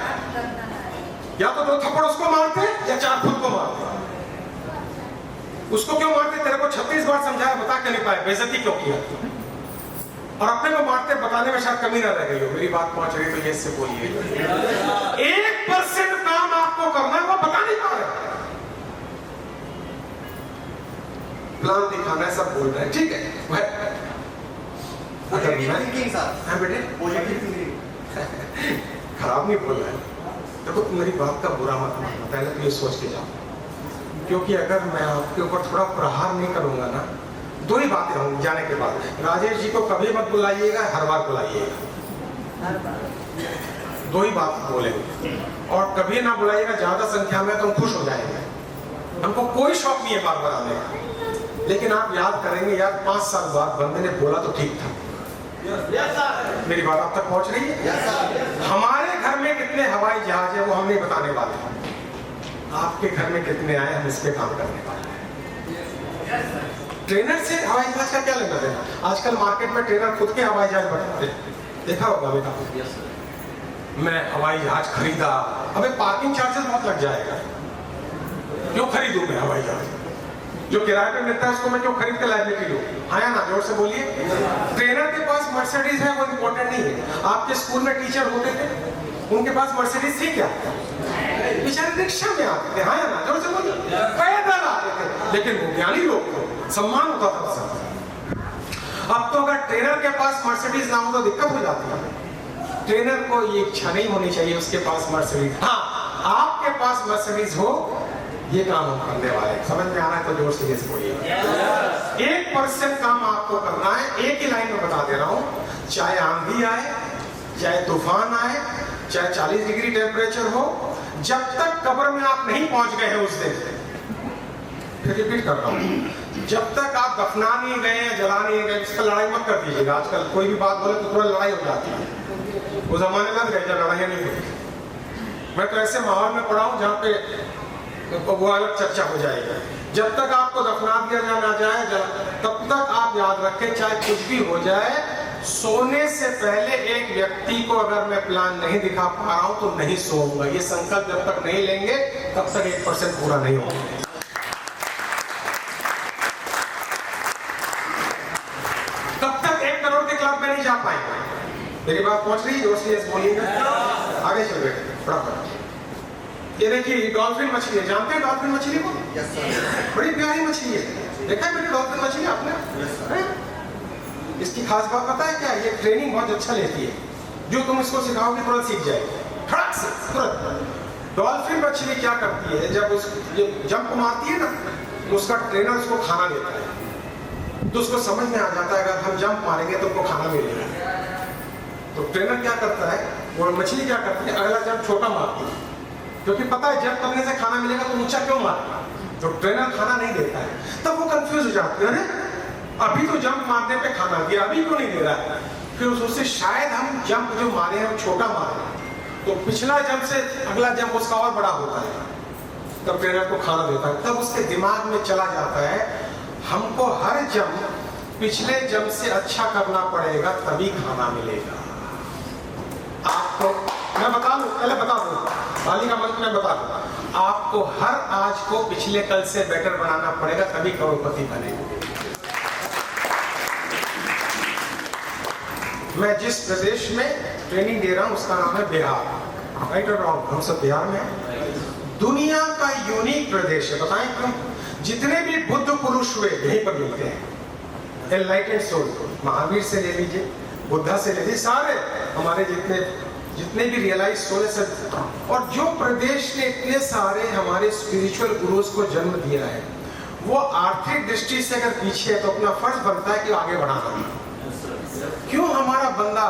या तो 2 थप्पड़ उसको मारते या 4 खुद को मारते। उसको क्यों मारते, तेरे को 36 बार समझाया, बता के नहीं पाए, बेइज्जती क्यों किया। और अपने को मारते, बताने में शायद कमी ना रह गई हो। मेरी बात पहुंच रही तो ये इससे बोलिए। 1% काम आपको करना है, वो बता नहीं पा रहे। प्लान दिखाना है, सब बोल रहे हैं, ठीक है। अगर मैं बेटे खराब नहीं बोल रहा है, देखो मेरी बात का बुरा मत मानना, पहले तो ये सोच के जाओ। क्योंकि अगर मैं आपके ऊपर थोड़ा प्रहार नहीं करूंगा ना, 2 ही बातें होंगी जाने के बाद। राजेश जी को कभी मत बुलाइएगा, हर बार बुलाइएगा। 2 ही बात बोलेंगे। और कभी ना बुलाइएगा ज्यादा संख्या में, तो हम खुश हो जाएंगे। हमको कोई शौक नहीं है बार बार आने का। लेकिन आप याद करेंगे, यार 5 साल बाद बंदे ने बोला तो ठीक था। मेरी बात आप तक पहुंच रही है। हमारे घर में कितने हवाई जहाज है वो हम नहीं बताने वाले। आपके घर में कितने आए हम इस पे काम करने वाले। ट्रेनर से हवाई जहाज का क्या लेना देना। आजकल मार्केट में ट्रेनर खुद के हवाई जहाज बनाते हैं, देखा होगा बेटा। मैं हवाई जहाज खरीदा, अबे पार्किंग चार्जेस बहुत लग जाएगा, क्यों खरीदूं मैं हवाई जहाज। जो किराए पे मिलता है उसको मैं क्यों खरीद के लाइबिलिटी लूं। हाँ या ना, जोर से बोलिए। ट्रेनर के पास मर्सिडीज है वो इम्पोर्टेंट नहीं है। आपके स्कूल में टीचर होते थे, उनके पास मर्सिडीज थी क्या, बेचारे रिक्शा में आते थे। हाँ या ना, जोर से बोलिए। पैदल आते थे, लेकिन वो ज्ञानी लोग थे, सम्मान होता था सब। अब तो अगर ट्रेनर के पास मर्सिडीज ना हो तो दिक्कत हो जाती है। ट्रेनर को ये इच्छा नहीं होनी चाहिए उसके पास मर्सिडीज। हाँ, आपके पास मर्सिडीज हो, ये काम हम करने वाले। समझ में आ रहा है तो जोर से बोलिए। 1% काम आपको करना है। एक ही लाइन में बता दे रहा हूं, चाहे आंधी आए, चाहे तूफान आए, चाहे 40 डिग्री टेम्परेचर हो, जब तक कब्र में आप नहीं पहुंच गए हैं उस दिन, फिर रिपीट कर रहा हूं, जब तक आप दफना नहीं गए हैं, जला नहीं गए, इस पर लड़ाई मत कर दीजिएगा। आजकल कोई भी बात बोले तो तुरंत लड़ाई हो जाती है। वो जमाने लग गए जब लड़ाइयां नहीं हुई। मैं तो ऐसे माहौल में पड़ा हूं जहाँ पे वो अलग चर्चा हो जाएगी। जब तक आपको दफना दिया ना जाए, तब तक आप याद रखें, चाहे कुछ भी हो जाए, सोने से पहले एक व्यक्ति को अगर मैं प्लान नहीं दिखा पा रहा हूं तो नहीं सोऊंगा। ये संकल्प जब तक नहीं लेंगे तब तक 1% पूरा नहीं होगा। तब तक 1 करोड़ के क्लब में नहीं जा पाएंगे। मेरी बात पहुंच रही है, बोलिएगा। आगे चल बेटे, फटाफट। ये देखिए डॉल्फिन मछली है, जानते हैं डॉल्फिन मछली को? बड़ी प्यारी मछली है, देखा है मैंने डॉल्फिन मछली आपने? इसकी खास बात पता है क्या? ये ट्रेनिंग बहुत अच्छा लेती है। जो तुम इसको सिखाओगे तुरंत सीख जाएगी, फटाक से तुरंत। डॉल्फिन मछली क्या करती है, जब ये जंप मारती है ना, तो उसका ट्रेनर उसको खाना देता है। तो उसको समझ में आ जाता है अगर हम जंप मारेंगे तो उसको खाना मिलेगा। तो ट्रेनर क्या करता है, वो मछली क्या करती है, अगला जंप छोटा मारती है, क्योंकि पता है जंप करने से खाना मिलेगा तो ऊंचा क्यों मारेगा। तो ट्रेनर खाना नहीं देता है, तब वो कंफ्यूज हो जाती है, अभी तो जंप मारने पे खाना दिया, अभी क्यों नहीं दे रहा है। फिर उससे शायद हम जंप जो मारे हैं छोटा मारे, तो पिछला जंप से अगला जंप उसका और बड़ा होता है, तब ट्रेनर को खाना देता है। तब उसके दिमाग में चला जाता है हमको हर जंप पिछले जंप से अच्छा करना पड़ेगा, तभी खाना मिलेगा। आपको मैं बता दूं, पहले बता दूं, बाली का मंत्र मैं बता दूं, आपको हर आज को पिछले कल से बेटर बनाना पड़ेगा, तभी करोड़पति बनेगा। मैं जिस प्रदेश में ट्रेनिंग दे रहा हूं उसका नाम है बिहार। राइट और रॉन्ग? हम सब बिहार में हैं। दुनिया का यूनिक प्रदेश है, बताएं क्यों? जितने भी बुद्ध पुरुष हुए यहीं पर मिलते हैं। एनलाइटेंड सोल, महावीर से ले लीजिए, बुद्धा से ले लीजिए, सारे हमारे जितने भी रियलाइज सोल है सब। और जो प्रदेश ने इतने सारे हमारे स्पिरिचुअल गुरुज को जन्म दिया है, वो आर्थिक दृष्टि से अगर पीछे है तो अपना फर्ज बनता है कि आगे बढ़ाना। क्यों हमारा बंदा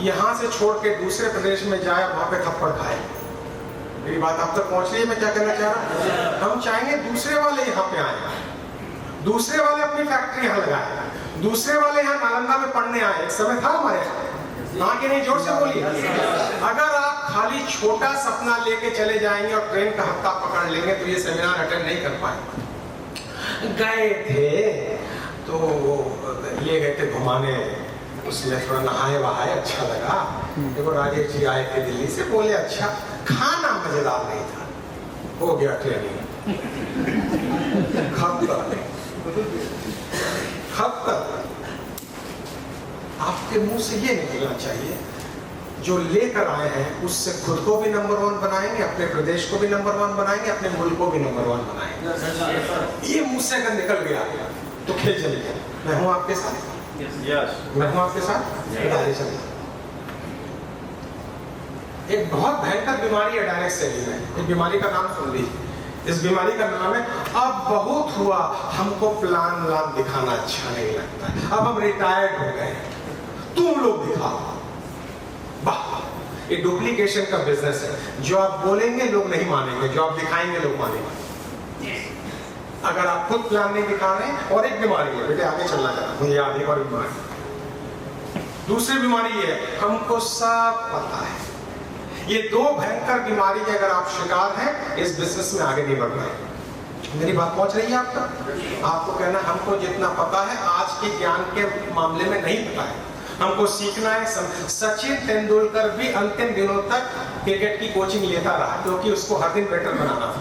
यहाँ से छोड़ के दूसरे प्रदेश में जाए, वहां पे थप्पड़ खाए? मेरी बात आप तक पहुंच रही है? मैं क्या कहना चाह रहा हूँ? हम चाहेंगे दूसरे वाले यहाँ पे आए, दूसरे वाले अपनी फैक्ट्री यहाँ लगाए, दूसरे वाले यहाँ नालंदा में पढ़ने आए। एक समय था हमारे यहाँ के, नहीं? जोर से बोलिए। अगर आप खाली छोटा सपना लेके चले जाएंगे और ट्रेन का हफ्ता पकड़ लेंगे तो ये सेमिनार अटेंड नहीं कर पाएंगे। गए थे तो ले गए थे घुमाने, उसमें थोड़ा नहाए वहाए, अच्छा लगा। देखो राजेश जी आए थे दिल्ली से, बोले अच्छा, खाना मजेदार नहीं था। हो गया ट्रेनिंग खत्म। आपके मुंह से ये निकलना चाहिए, जो लेकर आए हैं उससे खुद को भी नंबर 1 बनाएंगे, अपने प्रदेश को भी नंबर 1 बनाएंगे, अपने मुल्क को भी नंबर 1 बनाएंगे। ये मुंह से अगर निकल गया तो खेल चल गया। मैं हूं आपके साथ, मैं हूं आपके साथ। एक बहुत भयंकर बीमारी है डायरेक्ट सेलिंग में। इस बीमारी का नाम सुन लीजिए। इस बीमारी का नाम है, अब बहुत हुआ, हमको प्लान दिखाना अच्छा नहीं लगता है, अब हम रिटायर्ड हो गए, तुम लोग दिखाओ। वाह, ये डुप्लीकेशन का बिजनेस है। जो आप बोलेंगे लोग नहीं मानेंगे, जो आप दिखाएंगे लोग मानेंगे। अगर आप खुद प्लान नहीं दिखा रहे हैं। और एक बीमारी है बेटे, आगे चलना चाहता मुझे याद है, और बीमारी, दूसरी बीमारी है, हमको सब पता है। ये दो भयंकर बीमारी के अगर आप शिकार हैं, इस बिजनेस में आगे नहीं बढ़ना है। मेरी बात पहुंच रही है आप तक? आपको कहना हमको जितना पता है आज के ज्ञान के मामले में नहीं पता है, हमको सीखना है। सचिन तेंदुलकर भी अंतिम दिनों तक क्रिकेट की कोचिंग लेता रहा, क्योंकि उसको हर दिन बेटर बनाना था।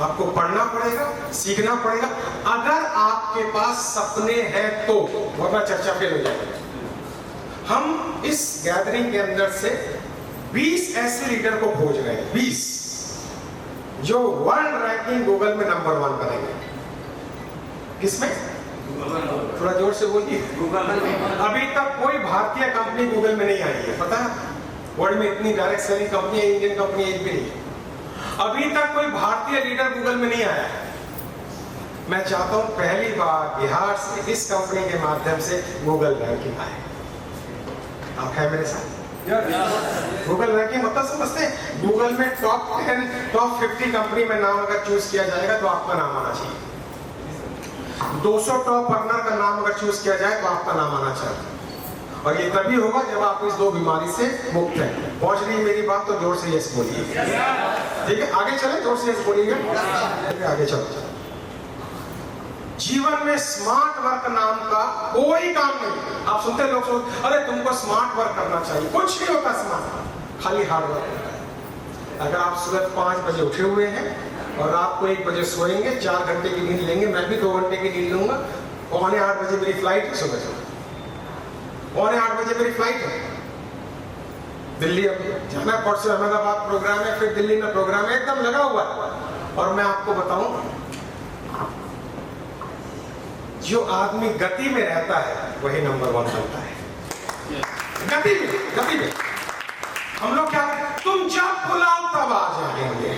आपको पढ़ना पड़ेगा, सीखना पड़ेगा, अगर आपके पास सपने हैं तो, वरना चर्चा फेल हो जाएगी। हम इस गैदरिंग के अंदर से 20 ऐसे लीडर को खोज रहे हैं, 20 जो वर्ल्ड रैंकिंग गूगल में नंबर 1 बनेंगे। किसमें? थोड़ा जोर से बोलिए। अभी तक कोई भारतीय कंपनी गूगल में नहीं आई है, पता है? वर्ल्ड में इतनी डायरेक्ट सेलिंग कंपनी है, इंडियन कंपनी एक भी नहीं है। अभी तक कोई भारतीय लीडर गूगल में नहीं आया है। मैं चाहता हूं पहली बार बिहार से इस कंपनी के माध्यम से गूगल रैंकिंग आए। आप है मेरे साथ? गूगल रैंकिंग मतलब समझते हैं? गूगल में टॉप 10, टॉप 50 कंपनी में नाम अगर चूज किया जाएगा तो आपका नाम आना चाहिए। 200 टॉप अर्नर का नाम अगर चूज किया जाए तो आपका नाम आना चाहिए। और ये तभी होगा जब आप इस दो बीमारी से मुक्त हैं। पहुंच रही है मेरी बात? तो जोर से यस बोलिए। ठीक है, आगे चले, जोर से यस बोलिएगा। आगे चलो। जीवन में स्मार्ट वर्क नाम का कोई काम नहीं। आप सुनते लोग सोचते अरे तुमको स्मार्ट वर्क करना चाहिए, कुछ नहीं होता स्मार्ट, खाली हार्ड वर्क होता है। अगर आप सुबह 5 बजे उठे हुए हैं और रात को 1 बजे सोएंगे, 4 घंटे की नींद लेंगे, मैं भी 2 घंटे की नींद लूंगा, 7:45 बजे मेरी फ्लाइट है, सुबह 7:45 बजे मेरी फ्लाइट है दिल्ली। अब जाना, परसों अहमदाबाद प्रोग्राम है, फिर दिल्ली में प्रोग्राम है, एकदम लगा हुआ है। और मैं आपको बताऊं, जो आदमी गति में रहता है वही नंबर 1 बनता है। गति में हम लोग क्या, तुम जब बुलाओ तब आ जाएंगे।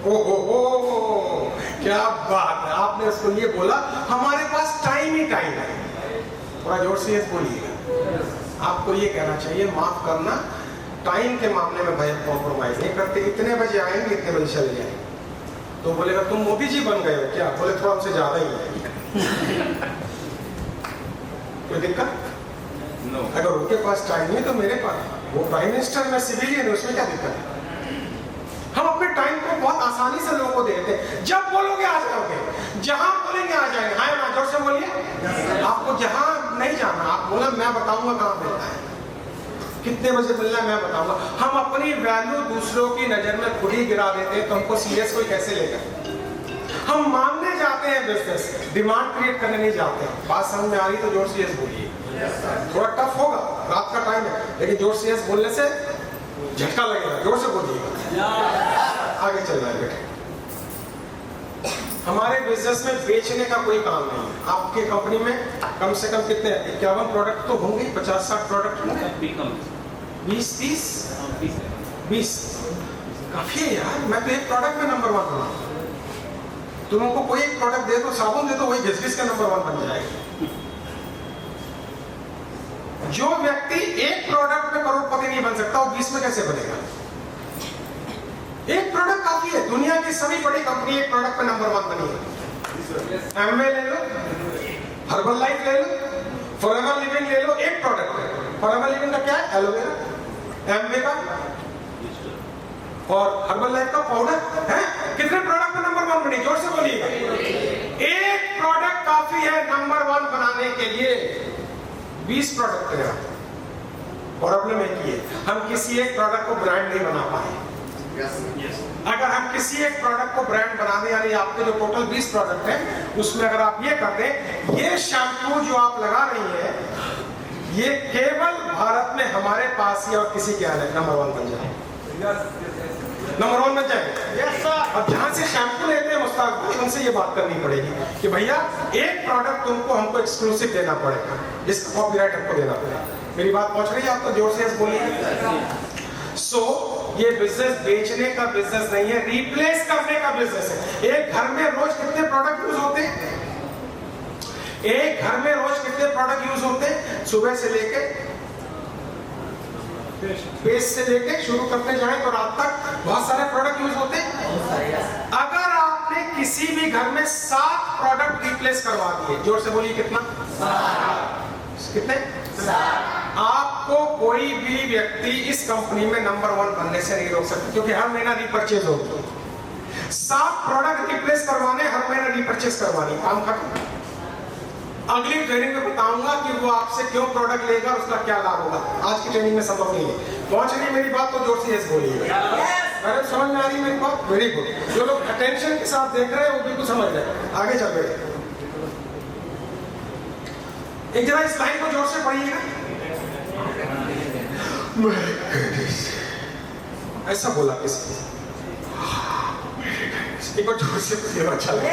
ओ क्या बात है, आपने उसको ये बोला, हमारे पास टाइम ही टाइम है। थोड़ा जोर से बोलिएगा। आपको ये कहना चाहिए, माफ करना, टाइम के मामले में भाई कॉम्प्रोमाइज नहीं करते। इतने बजे आएंगे, इतने बजे चले जाएंगे। तो बोलेगा तुम मोदी जी बन गए हो क्या? बोले थोड़ा हमसे ज्यादा ही है। कोई दिक्कत? अगर उनके पास टाइम नहीं तो मेरे पास, वो प्राइम मिनिस्टर में सिविलियन है, उसमें क्या दिक्कत है? हम अपने टाइम को बहुत आसानी से लोगों को देते हैं। जब बोलोगे आ जाओगे, जहां बोलेंगे आ जाएंगे। हाँ ना, जोर से बोलिए। आपको जहां नहीं जाना, आप बोला मैं बताऊंगा कहां मिलना है, कितने बजे मिलना है मैं बताऊंगा। हम अपनी वैल्यू दूसरों की नजर में खुद ही गिरा देते हैं, तो हमको सीरियस कोई कैसे लेगा? हम मानने जाते हैं बिजनेस, डिमांड क्रिएट करने नहीं जाते। बात समझ में आ रही तो जोर से यस बोलिए। थोड़ा टफ होगा, रात का टाइम है, लेकिन जोर से यस बोलने से झटका लगेगा, जोर से बोलिएगा। आगे चल रहा है बेटे। हमारे बिजनेस में बेचने का कोई काम नहीं है। आपके कंपनी में कम से कम कितने 51 प्रोडक्ट तो होंगे, 50-60 प्रोडक्ट होंगे, 20-30 20 काफी है यार। मैं तो एक प्रोडक्ट में नंबर 1 हूँ। तुम उनको कोई एक प्रोडक्ट दे दो, साबुन दे दो, वही घिस-घिस के नंबर 1 बन जाएगा। जो व्यक्ति एक प्रोडक्ट में करोड़पति नहीं बन सकता, वो 20 में कैसे बनेगा? एक प्रोडक्ट काफी है। दुनिया की सभी बड़ी कंपनी एक प्रोडक्ट में नंबर 1 बनी है। एमवे ले लो, हर्बल लाइफ ले लो, फॉरएवर लिविंग ले लो, एक प्रोडक्ट है। फॉरएवर लिविंग का क्या है? एलोवेरा। एमवे का और हर्बल लाइफ का पाउडर है। कितने प्रोडक्ट में नंबर 1 बनी? जोर से बोलिएगा। एक प्रोडक्ट काफी है नंबर 1 बनाने के लिए। 20 प्रोडक्ट है। प्रॉब्लम एक ही है, हम किसी एक प्रोडक्ट को ब्रांड नहीं बना पाए। अगर हम किसी एक प्रोडक्ट को ब्रांड बना दें, यानी आपके जो टोटल 20 प्रोडक्ट हैं, उसमें अगर आप ये कर दें, ये शैम्पू जो आप लगा रही हैं, ये केवल भारत में हमारे पास ही और किसी के अलग नंबर 1 बन जाए। नंबर 1 बन जाएंगे। अब जहां से शैम्पू लेते हैं मुस्ताक भाई, उनसे ये बात करनी पड़ेगी कि भैया एक प्रोडक्ट तुमको हमको एक्सक्लूसिव देना पड़ेगा, जिसका कॉपीराइट हमको देना पड़ेगा। मेरी बात पहुंच रही है आपको? जोर से बोलिए। सो ये बिजनेस बेचने का बिजनेस नहीं है, रिप्लेस करने का बिजनेस है। एक घर में रोज कितने प्रोडक्ट यूज होते हैं? एक घर में रोज कितने प्रोडक्ट यूज होते हैं? सुबह से लेके पेस्ट से लेके शुरू करते जाएं तो रात तक बहुत सारे प्रोडक्ट यूज होते हैं। अगर आपने किसी भी घर में 7 प्रोडक्ट रिप्लेस करवा दिए, जोर से बोलिए कितना? कितने? आपको कोई भी व्यक्ति इस कंपनी में नंबर 1 बनने से नहीं रोक सकता, क्योंकि हर महीना रीपरचेज होगी। 7 प्रोडक्ट रिप्लेस करवाने, हर महीना रीपरचेज करवानी, काम खत्म। अगली ट्रेनिंग में बताऊंगा कि वो आपसे क्यों प्रोडक्ट लेगा, उसका क्या लाभ होगा। आज की ट्रेनिंग में संभव नहीं है। पहुंच रही मेरी बात? तो जोर से यस बोलिएगा। अरे समझ में आ रही मेरी बात? Very good. जो लोग अटेंशन के साथ देख रहे हैं वो बिल्कुल समझ रहे। आगे चल रहे। एक जरा इस लाइन को जोर से पढ़िएगा। ऐसा बोला किसी, एक बार जोर से पढ़िएगा। अच्छा लगे।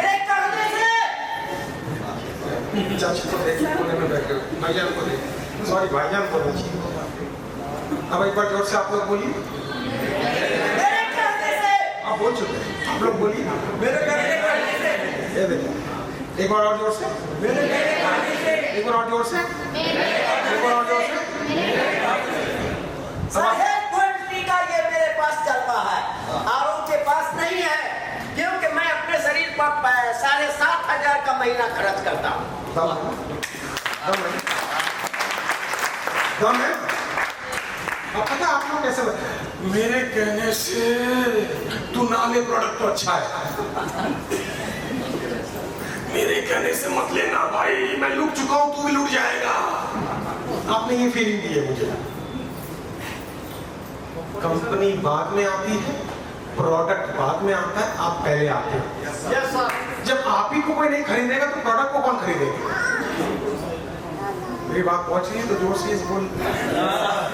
चाची को देखिए, कोने में बैठे हो, भाईजान को देखिए, सॉरी भाईजान को देखिए। अब एक बार जोर से आप लोग बोलिए। आप बोल चुके हैं, आप लोग बोलिए। ये देखिए, एक बार और जोर से, एक बार और जोर से, एक बार और जोर से।
का ये मेरे पास चलता है, औरों के पास नहीं है, क्योंकि मैं अपने शरीर पर 7,500 का महीना खर्च करता हूँ।
दम है। अब पता आप लोग कैसे, मेरे कहने से तू ना ले प्रोडक्ट तो अच्छा है, मेरे कहने से मत लेना भाई, मैं लूट चुका हूं, तू भी लूट जाएगा। आपने ये फीलिंग दी है मुझे। कंपनी बाद में आती है, प्रोडक्ट बाद में आता है, आप पहले आते हैं। जब आप ही को कोई नहीं खरीदेगा तो प्रोडक्ट को कौन खरीदेगा? मेरी बात पहुंच रही है तो जोर से इस बोल।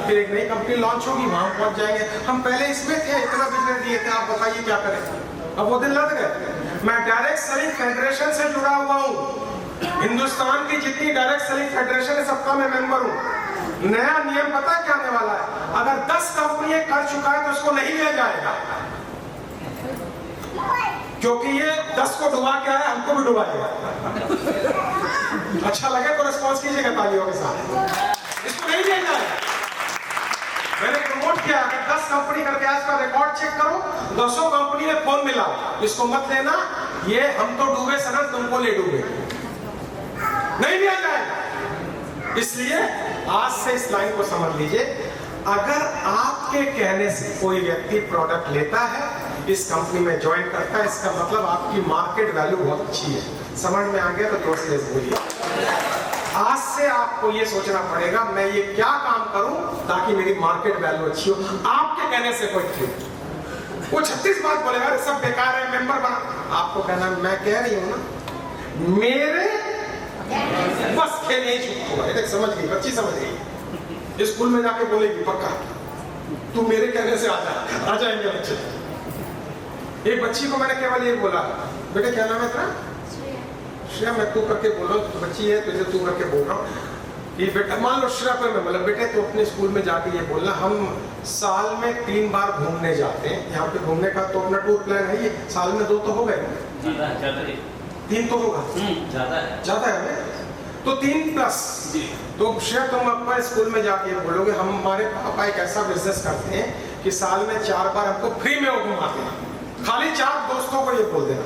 फिर एक नई कंपनी लॉन्च होगी, वहां पहुंच जाएंगे। हम पहले इसमें थे, इतना बिजनेस दिए थे, आप बताइए क्या करें। अब वो दिन लग गए। मैं डायरेक्ट सेलिंग फेडरेशन से जुड़ा हुआ हूँ। हिंदुस्तान की जितनी डायरेक्ट सेलिंग फेडरेशन है, सबका मैं मेंबर हूँ। नया नियम पता है क्या आने वाला है? अगर 10 कंपनियां कर चुका है तो उसको नहीं लिया जाएगा, क्योंकि ये 10 को डुबा के आया, हमको भी डुबाएगा। अच्छा लगे तो रिस्पॉन्स कीजिएगा तालियों के साथ। इसको नहीं लिया जाएगा। मैंने प्रमोट किया, अगर 10 कंपनी करके आज का रिकॉर्ड चेक करो, 10 कंपनी में फोन मिला, इसको मत लेना, ये हम तो डूबे सनम, तुमको ले डूबे, नहीं लिया जाएगा। इसलिए आज से इस लाइन को समझ लीजिए, अगर आपके कहने से कोई व्यक्ति प्रोडक्ट लेता है, इस कंपनी में ज्वाइन करता है, इसका मतलब आपकी मार्केट वैल्यू बहुत अच्छी है। समझ में आ गया तो जोर से बोलिए। आज से आपको ये सोचना पड़ेगा, मैं ये क्या काम करूं ताकि मेरी मार्केट वैल्यू अच्छी हो। आपके कहने से कोई ठीक, वो 36 बात बोलेगा, सब बेकार है, मेंबर बना। आपको कहना, मैं कह रही हूं ना, मेरे बस के नहीं छूट होगा। समझ गई बच्ची, समझ गई, स्कूल में जाके बोलेगी पक्का। तू मेरे कहने से आ जाएंगे बच्चे। एक बच्ची को मैंने केवल ये बोला, बेटे क्या नाम है तेरा? श्रेया। मैं तू करके बोल रहा हूँ, तो बच्ची है तुझे तू करके बोल रहा हूँ कि बेटा, मान लो श्रेया पर मैं मतलब बेटे तो अपने स्कूल में जाके ये बोलना, हम साल में 3 बार घूमने जाते हैं। यहाँ पे घूमने का तो अपना टूर प्लान है, ये साल में 2 तो हो गए, 3 तो होगा, ज्यादा है तो 3+। तो श्रेया तुम अपना स्कूल में जाके बोलोगे हमारे पापा एक ऐसा बिजनेस करते हैं कि साल में 4 बार हमको फ्री में वो घुमाते हैं। खाली 4 दोस्तों को ये बोल देना।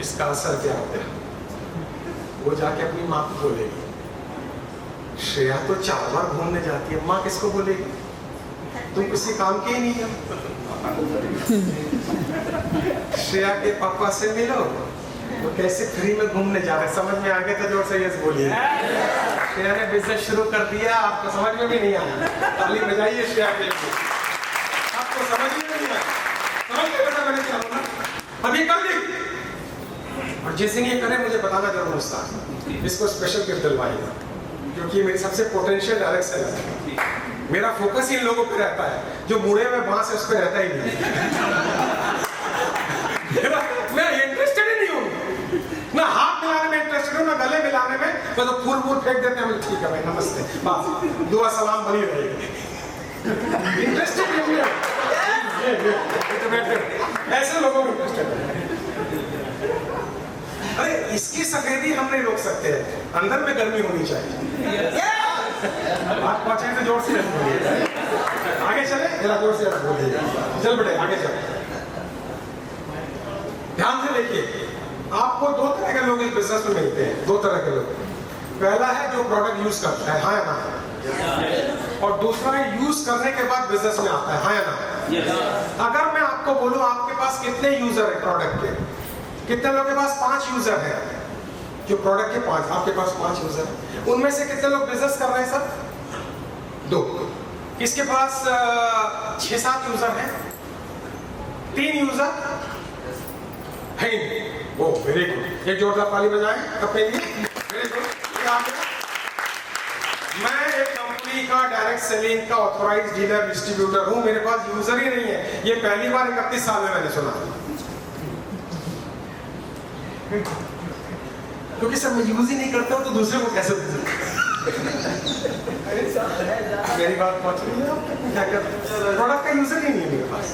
इसका असर क्या होता है? वो जाके अपनी माँ को बोलेगी, श्रेया तो 4 बार घूमने जाती है। माँ किसको बोलेगी? तुम किसी काम के ही नहीं हो। श्रेया के पापा से मिलो, वो कैसे फ्री में घूमने जा रहे, समझ में आ गया तो जोर से यस बोलिए। श्रेया ने बिजनेस शुरू कर दिया, आपको समझ में भी नहीं आया, ताली बजाइए श्रेया के लिए। आपको समझ में नहीं आया, समझ गए बेटा मैंने क्या बोला? अभी कर ली। और जैसे ये करे मुझे बताना जरूर उस्ताद, इसको स्पेशल गिफ्ट दिलवाइएगा, क्योंकि मेरी सबसे पोटेंशियल डायरेक्ट सेलर है। मेरा फोकस इन लोगों पे रहता है, जो मुड़े में बांस है उस पे रहता ही नहीं। मैं इंटरेस्टेड ही नहीं हूँ, ना हाथ मिलाने में इंटरेस्टेड हूँ, ना गले मिलाने में। मैं तो फूल फेंक देते हैं, ठीक है भाई नमस्ते, बस दुआ सलाम बनी रहेगी। इंटरेस्टेड नहीं है, ऐसे लोगों को इंटरेस्टेड है। अरे इसकी सफेदी हम नहीं रोक सकते हैं, अंदर में गर्मी होनी चाहिए। बात पहुंचे तो जोर से बोलिए, आगे चले जरा जोर से बोलिए, चल बेटे आगे चल। ध्यान से देखिए, आपको 2 तरह के लोग इस बिजनेस में मिलते हैं, 2 तरह के लोग। पहला है जो प्रोडक्ट यूज करता है, हाँ या ना, और दूसरा है यूज करने के बाद बिजनेस में आता है, हाँ या ना। अगर मैं आपको बोलूं आपके पास कितने यूजर है प्रोडक्ट के, कितने लोगों के पास 5 यूजर है, जो प्रोडक्ट के 5, आपके पास 5 यूजर है, उनमें से कितने लोग बिजनेस कर रहे हैं सर? 2। किसके पास 6-7 यूजर है, 3 यूजर है? ओ वेरी गुड, एक जोरदार ताली बजाएं अपने लिए। Very good. मैं एक कंपनी का डायरेक्ट सेलिंग का ऑथराइज्ड डीलर डिस्ट्रीब्यूटर हूं, मेरे पास यूजर ही नहीं है। ये पहली बार 31 साल में मैंने सुना, क्योंकि सर मैं यूज ही नहीं करता हूँ तो दूसरे को कैसे मेरी बात पहुंच रही है? क्या क्या प्रोडक्ट का यूजर ही नहीं है मेरे पास,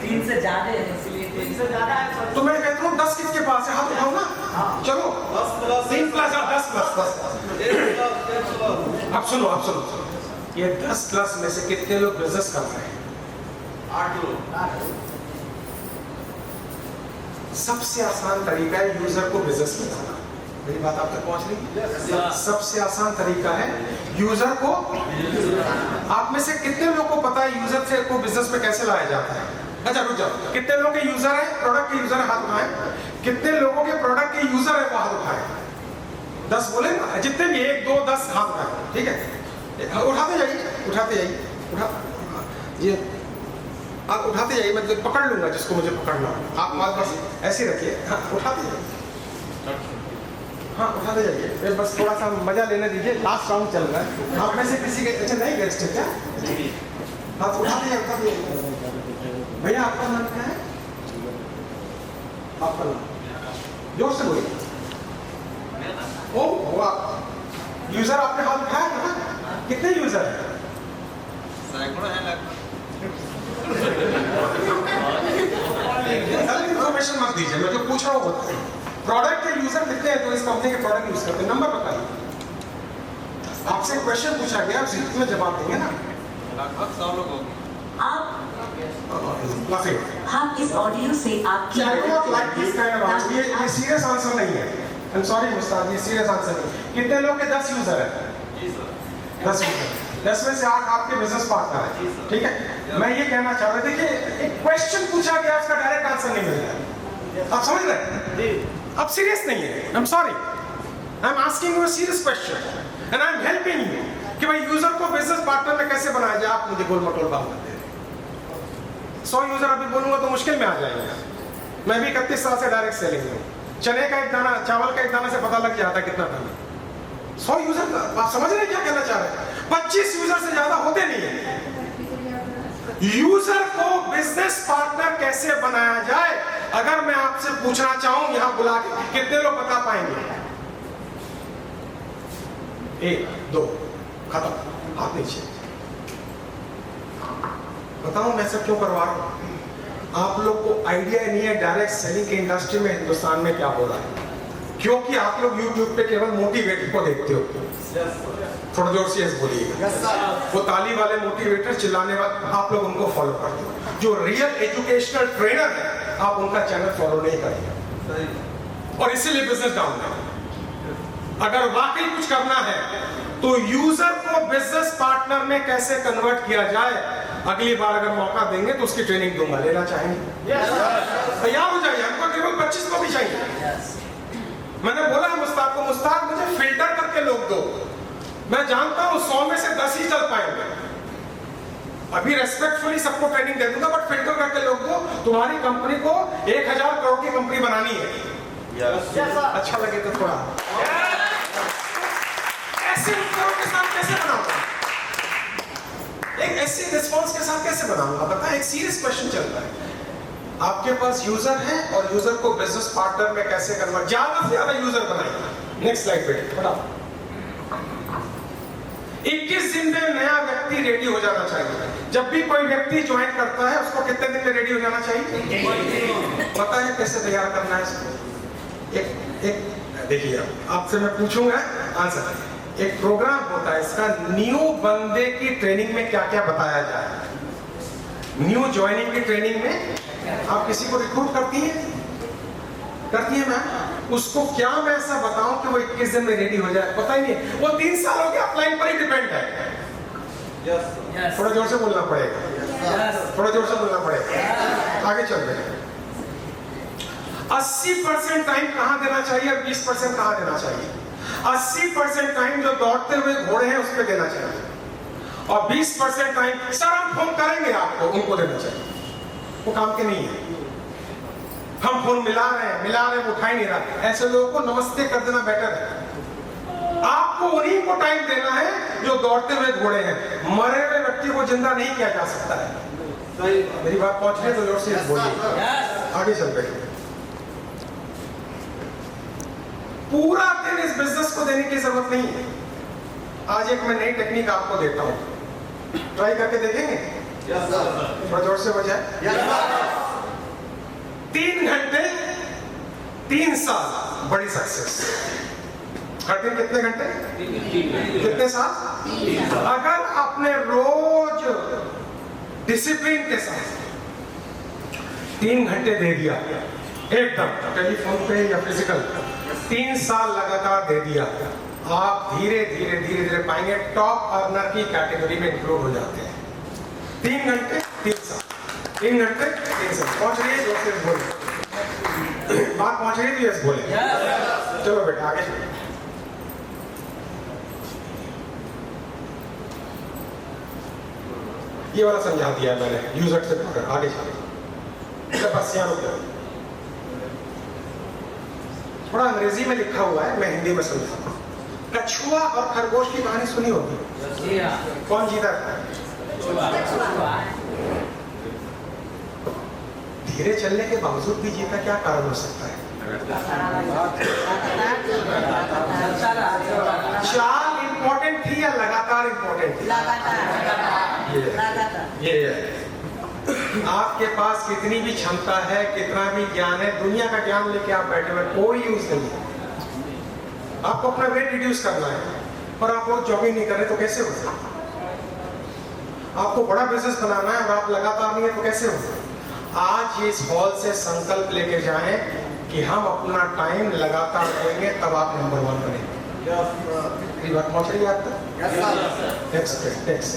3 से ज्यादा है, इसलिए 3 से ज्यादा है।
तो मैं कहता हूँ 10 किसके पास है, हाथ उठाओ ना। चलो 3+10+10। अब सुनो, ये 10+ में से कितने लोग बिजनेस कर रहे हैं?
8 लोग।
सबसे आसान तरीका है यूजर को बिजनेस में लाना। मेरी बात आप तक पहुंच रही है? सबसे आसान तरीका है यूजर को। आप में से कितने लोगों को पता है यूजर से को बिजनेस में कैसे लाया जाता है? अच्छा रुक जाओ, कितने लोगों के यूजर है, प्रोडक्ट के यूजर है, हाथ उठाएं। कितने लोगों के प्रोडक्ट के यूजर है वो हाथ उठाएं। 10 बोले ना, जितने भी 1 2 10 हाथ उठाएं, ठीक है? उठाते जाइए ये आप उठाते जाइए, मैं पकड़ लूंगा जिसको मुझे पकड़ना हो। आप बस ऐसे रखिए, हाँ उठाते जाइए, हाँ उठाते जाइए, बस थोड़ा सा मजा लेने दीजिए, लास्ट राउंड चल रहा है। आप में से किसी के अच्छा नहीं गेस्ट है क्या? हाथ उठाते जाइए। भैया आपका नाम क्या है? आपका नाम जोर से बोलिए। ओ वाह, यूजर आपने हाथ उठाया ना? कितने यूजर है? इन्फॉर्मेशन मत दीजिए, मैं जो पूछ रहा हूँ बताइए। प्रोडक्ट के यूजर कितने हैं तो इस कंपनी के प्रोडक्ट यूज करते हैं? नंबर बताइए। आपसे क्वेश्चन पूछा गया, आप सीट में जवाब देंगे ना?
लगभग 100 लोग होंगे।
आप इस ऑडियो से आपकी
ये सीरियस आंसर नहीं है। आई एम सॉरी मुस्ताद, ये सीरियस आंसर नहीं। कितने लोग के 10 यूजर है? 10 यूजर। 10 में से 8 आपके बिजनेस पार्टनर है, ठीक है? मैं ये कहना चाह रहा था, देखिए एक क्वेश्चन पूछा गया, उसका डायरेक्ट आंसर नहीं मिल रहा। आप समझ रहे हैं? अब सीरियस नहीं है, I am sorry, I am asking you a serious question and I am helping you कि भाई यूजर को बिजनेस पार्टनर में कैसे बनाया जाए। आप मुझे गोल मटोल बात करते हैं। 100 यूजर अभी बोलूंगा तो मुश्किल में आ जाएगा। मैं भी 31 साल से डायरेक्ट सेलिंग हूँ। चने का एक दाना, चावल का एक दाना से पता लग जाता है कितना दाना। 100 यूजर, आप समझ रहे हैं क्या कहना चाह रहे हैं? 25 यूजर से ज्यादा होते नहीं है। यूजर को बिजनेस पार्टनर कैसे बनाया जाए, अगर मैं आपसे पूछना चाहूं यहां बुला के, कितने लोग बता पाएंगे? 1 2 खत्म, हाथ नीचे। बताऊं मैं सब क्यों करवा रहा हूं? आप लोग को आइडिया नहीं है डायरेक्ट सेलिंग के इंडस्ट्री में हिंदुस्तान में क्या हो रहा है, क्योंकि आप लोग YouTube पे केवल मोटिवेटर को देखते हो। थोड़ा जोर से बोलिएगा। वो ताली वाले मोटिवेटर, चिल्लाने वाले, आप लोग उनको फॉलो करते हो। जो रियल एजुकेशनल ट्रेनर है, आप उनका चैनल फॉलो नहीं करेंगे, और इसीलिए बिजनेस डाउन है। अगर वाकई कुछ करना है तो यूजर को बिजनेस पार्टनर में कैसे कन्वर्ट किया जाए, अगली बार अगर मौका देंगे तो उसकी ट्रेनिंग दूंगा। लेना चाहेंगे? तैयार हो जाइए, हमको केवल 25 लोग ही चाहिए। मैंने बोला है मुस्ताक को, मुस्ताक मुझे फिल्टर करके लोग दो, मैं जानता हूं 100 में से 10 ही चल पाएंगे। अभी रेस्पेक्टफुली सबको ट्रेनिंग दे दूंगा, बट फिल्टर करके लोग दो। तुम्हारी कंपनी को 1000 करोड़ की कंपनी बनानी है। अच्छा लगे तो थोड़ा ऐसे उत्तरों के साथ कैसे बनाऊंगा, एक ऐसे रिस्पॉन्स के साथ कैसे बनाऊंगा? बताएं, एक सीरियस क्वेश्चन चल रहा है। आपके पास यूजर है और यूजर को बिजनेस पार्टनर में कैसे कन्वर्ट, ज्यादा से ज्यादा यूजर बनाइए। नेक्स्ट स्लाइड पे फटाफट। 21 दिन में नया व्यक्ति रेडी हो जाना चाहिए। जब भी कोई व्यक्ति ज्वाइन करता है उसको कितने दिन में रेडी हो जाना चाहिए? पता है कैसे तैयार करना है इसको? एक देखिए, आपसे मैं पूछूंगा आंसर। एक प्रोग्राम होता है इसका, न्यू बंदे की ट्रेनिंग में क्या क्या बताया जाए। न्यू ज्वाइनिंग की ट्रेनिंग में आप किसी को रिक्रूट करती है मैम, उसको क्या मैं ऐसा बताऊं कि वो 21 दिन में रेडी हो जाए? पता ही नहीं, वो 3 सालों के अपलाइन पर ही डिपेंड है। थोड़ा जोर से बोलना पड़ेगा, थोड़ा जोर से बोलना पड़ेगा। आगे चल रहे हैं। 80% टाइम कहां देना चाहिए और 20% कहां देना चाहिए? 80% टाइम जो दौड़ते हुए घोड़े हैं उस पर देना चाहिए, और 20% टाइम सर हम फोन करेंगे आपको, उनको देना चाहिए। वो काम के नहीं है। हम फोन मिला रहे हैं, उठा ही नहीं रहा, ऐसे लोगों को नमस्ते कर देना बेटर है। आपको उन्हीं को टाइम देना है जो दौड़ते हुए घोड़े हैं। मरे हुए व्यक्ति को जिंदा नहीं किया जा सकता है। मेरी बात पहुंच रही है तो जोर से बोलिए। आगे चल रहे हैं। पूरा दिन इस बिजनेस को देने की जरूरत नहीं है। आज एक मैं नई टेक्निक आपको देता हूं, ट्राई करके देखेंगे? थोड़ा जोर से बजाए। 3 घंटे 3 साल बड़ी सक्सेस। हर दिन कितने घंटे, कितने साल? अगर आपने रोज डिसिप्लिन के साथ 3 घंटे दे दिया एकदम, टेलीफोन पे या फिजिकल, 3 साल लगातार दे दिया, आप धीरे धीरे पाएंगे टॉप अर्नर की कैटेगरी में इंक्लूड हो जाते हैं। 3 घंटे 3 साल, 3 घंटे 3 साल। पहुंच रही है? जोर से बोले, बात पहुंच रही है तो यस बोले। चलो बेटा आगे चलो। ये वाला समझा दिया मैंने, यूजर से पकड़। आगे चलो, बस यहाँ रुक जाओ। थोड़ा अंग्रेजी में लिखा हुआ है, मैं हिंदी में समझाता हूँ। कछुआ और खरगोश की कहानी सुनी होगी? कौन जीता था? धीरे चलने के बावजूद भी जीता, क्या कारण हो सकता है? चाल इंपॉर्टेंट थी या लगातार इंपॉर्टेंट थी? ये आपके पास कितनी भी क्षमता है, कितना भी ज्ञान है, दुनिया का ज्ञान लेके आप बैठे हुए, कोई यूज नहीं है। आपको अपना वेट रिड्यूस करना है और आप लोग जॉगिंग नहीं कर रहे तो कैसे होगा? आपको बड़ा बिजनेस बनाना है और आप लगातार नहीं है तो कैसे होगा? आज इस हॉल से संकल्प लेके जाएं कि हम अपना टाइम लगातार देंगे, तब आप नंबर 1 बनेंगे। ये बात पहुंच रही है आप तक? नेक्स्ट।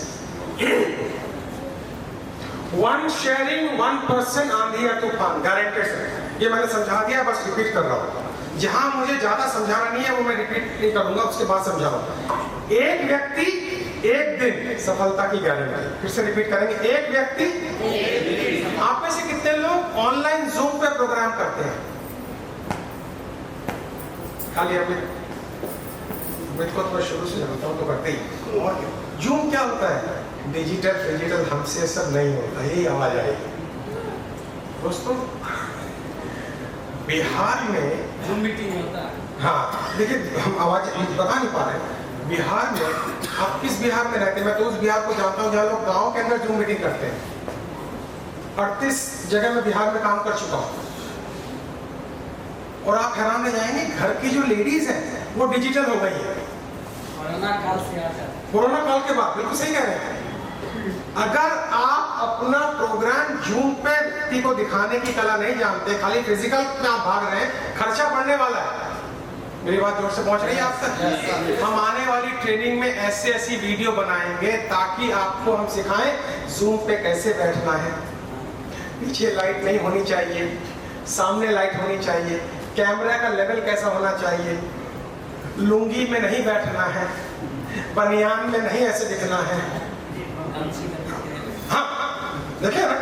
1 शेयरिंग 1% आंधी या तूफान गारंटेड। ये मैंने समझा दिया, बस रिपीट कर रहा हूँ। जहां मुझे ज्यादा समझाना नहीं है वो मैं रिपीट नहीं करूंगा, उसके बाद समझाऊंगा। एक व्यक्ति 1 दिन सफलता की गारंटी। फिर से रिपीट करेंगे, एक व्यक्ति। आप में से कितने लोग ऑनलाइन जूम पे प्रोग्राम करते हैं? खाली अभी मैं तो शुरू से जानता हूँ तो करते ही। और जूम क्या होता है? डिजिटल हमसे सब नहीं होता, यही आवाज आएगी। दोस्तों बिहार में
जूम मीटिंग होता है।
हाँ देखिए, हम आवाज बता नहीं पा रहे। बिहार में, आप किस बिहार में रहते हैं? मैं तो उस बिहार को जानता हूँ जहाँ लोग गाँव के अंदर जूम मीटिंग करते हैं। 38 जगह में बिहार में काम कर चुका हूँ और आप हैरान रह जाएंगे, घर की जो लेडीज है वो डिजिटल हो गई है
कोरोना काल से आ जाए।
कोरोना काल के बाद। बिल्कुल सही कह रहे हैं। अगर आप अपना प्रोग्राम जूम पे व्यक्ति को दिखाने की कला नहीं जानते, खाली फिजिकल में आप भाग रहे हैं, खर्चा बढ़ने वाला है। मेरी बात जोर से पहुंच रही है आप तक? हम आने वाली ट्रेनिंग में ऐसी वीडियो बनाएंगे ताकि आपको हम सिखाएं जूम पे कैसे बैठना है। पीछे लाइट नहीं होनी चाहिए, सामने लाइट होनी चाहिए, कैमरा का लेवल कैसा होना चाहिए, लुंगी में नहीं बैठना है, बनियान में नहीं ऐसे दिखना है। हाँ देखिए ना,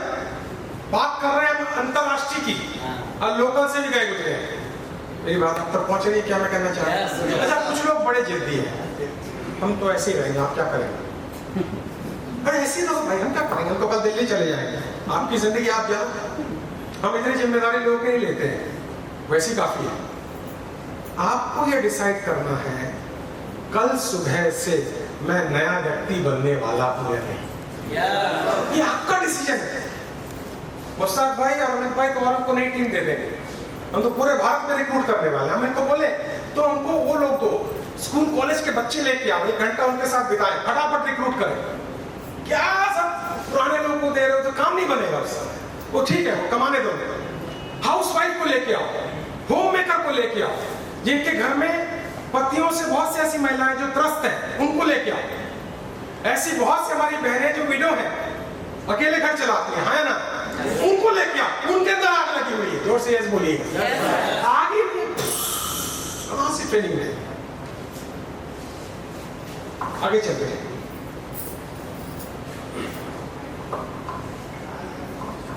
बात कर रहे हैं हम अंतरराष्ट्रीय की और लोकल से भी गए गुजरे हैं। मेरी बात अब तक पहुंच रही है क्या मैं कहना चाह रहा हूँ? अच्छा, कुछ लोग बड़े जिद्दी हैं, हम तो ऐसे ही रहेंगे, आप क्या करेंगे? अरे ऐसे तो भाई हम क्या करेंगे, हम तो कल दिल्ली चले जाएंगे, आपकी जिंदगी आप जाओ, हम इतनी जिम्मेदारी लोग नहीं लेते हैं, वैसी काफी है। आपको ये डिसाइड करना है कल सुबह से मैं नया व्यक्ति बनने वाला हूं या नहीं। ये आपका डिसीजन है। मुश्ताक भाई और अमित भाई तो हमको नई टीम दे देंगे, हम तो पूरे भारत में रिक्रूट करने वाले हैं। हम इनको बोले तो हमको वो लोग तो स्कूल कॉलेज के बच्चे लेके आओ, 1 घंटा उनके साथ बिताएं, फटाफट रिक्रूट करें। क्या सब पुराने लोगों को दे रहे हो तो काम नहीं बनेगा उससे। वो ठीक है, वो कमाने दो। हाउस वाइफ को लेके आओ, होम मेकर को लेके आओ, जिनके घर में पतियों से बहुत सी ऐसी महिलाएं जो त्रस्त हैं, उनको लेके आओ। ऐसी बहुत सी हमारी बहनें जो विडो हैं, अकेले घर चलाती हैं, है ना, उनको लेके आओ। उनके अंदर आग लगी हुई है, जोर से यस बोलिए। आगे कहां से ट्रेनिंग है? आगे चलते हैं।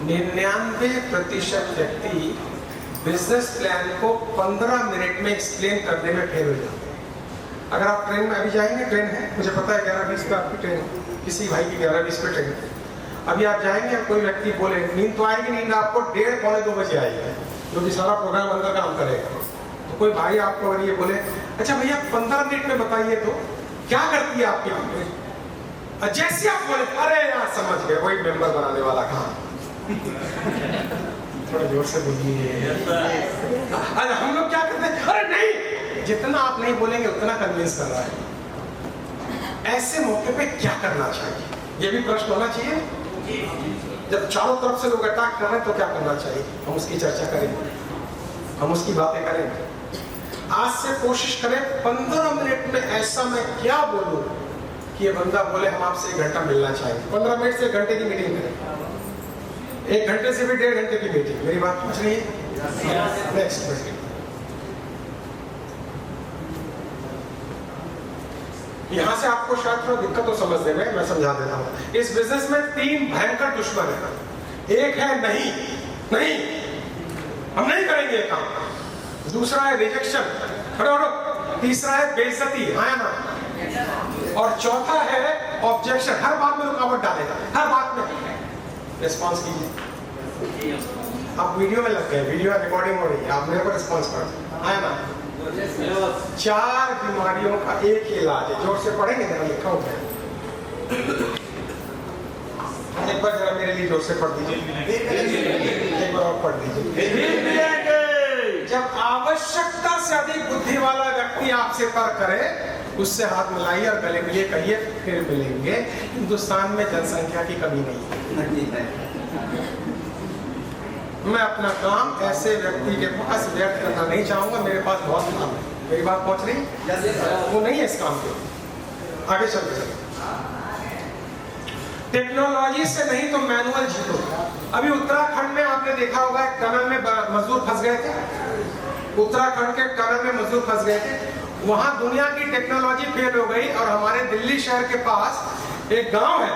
99% व्यक्ति बिजनेस प्लान को 15 मिनट में एक्सप्लेन करने में फेल हो जाते हैं। अगर आप ट्रेन में अभी जाएंगे, ट्रेन है, मुझे पता है 11:20 पे आपकी ट्रेन है, किसी भाई की 11:20 पे ट्रेन है। अभी आप जाएंगे, कोई व्यक्ति बोले नींद तो आएगी, नींद आपको 1:30 पौने 2 बजे आएगी, जो कि सारा प्रोग्राम अंदर काम करेगा। तो कोई भाई आपको अगर ये बोले अच्छा भैया 15 मिनट में बताइए तो क्या करती है आपकी कंपनी? जैसे आप बोले अरे यार समझ गए, वही मेंबर बनाने वाला काम। थोड़ा जोर से बोलिए। अरे हम लोग क्या करते हैं, अरे नहीं, जितना आप नहीं बोलेंगे उतना कन्विंस कर रहा है। ऐसे मौके पे क्या करना चाहिए, ये भी प्रश्न होना चाहिए। जब चारों तरफ से लोग अटैक कर रहे हैं तो क्या करना चाहिए, हम उसकी चर्चा करेंगे, हम उसकी बातें करेंगे। आज से कोशिश करें 15 मिनट में ऐसा मैं क्या बोलूं कि ये बंदा बोले हम आपसे 1 घंटा मिलना चाहिए। 15 मिनट से 1 घंटे की मीटिंग करें, 1 घंटे से भी 1.5 घंटे की मीटिंग। मेरी बात पूछ रही है? नेक्स्ट यहां से आपको शायद थोड़ा दिक्कत हो समझने में, मैं समझा देता हूं। इस बिजनेस में 3 भयंकर दुश्मन है। एक है नहीं, हम नहीं करेंगे ये काम। दूसरा है रिजेक्शन, तीसरा है बेइज्जती, है ना, और चौथा है ऑब्जेक्शन, हर बात में रुकावट डालेगा, हर बात में। रिस्पॉन्स कीजिए। आप वीडियो में लग गए, वीडियो रिकॉर्डिंग हो रही है, आप मेरे को रिस्पॉन्स करो, है ना। 4 बीमारियों का एक ही इलाज है, जोर से पढ़ेंगे जरा, लिखा होता है। एक बार जरा मेरे लिए जोर से पढ़ दीजिए, एक बार और पढ़ दीजिए। जब आवश्यकता से अधिक बुद्धि वाला व्यक्ति आपसे तर्क करे, उससे हाथ मिलाइए और गले मिलिए, कहिए फिर मिलेंगे। हिंदुस्तान में जनसंख्या की कमी नहीं है। मैं अपना काम ऐसे व्यक्ति के पास व्यर्थ करना नहीं चाहूंगा, मेरे पास बहुत काम है। मेरी बात पहुंच रही? वो नहीं है इस काम के। आगे चलते टेक्नोलॉजी से नहीं तो मैनुअल जीतो। अभी उत्तराखंड में आपने देखा होगा, टनल में मजदूर फंस गए थे, उत्तराखंड के टनल में मजदूर फंस गए थे। वहां दुनिया की टेक्नोलॉजी फेल हो गई और हमारे दिल्ली शहर के पास एक गांव है,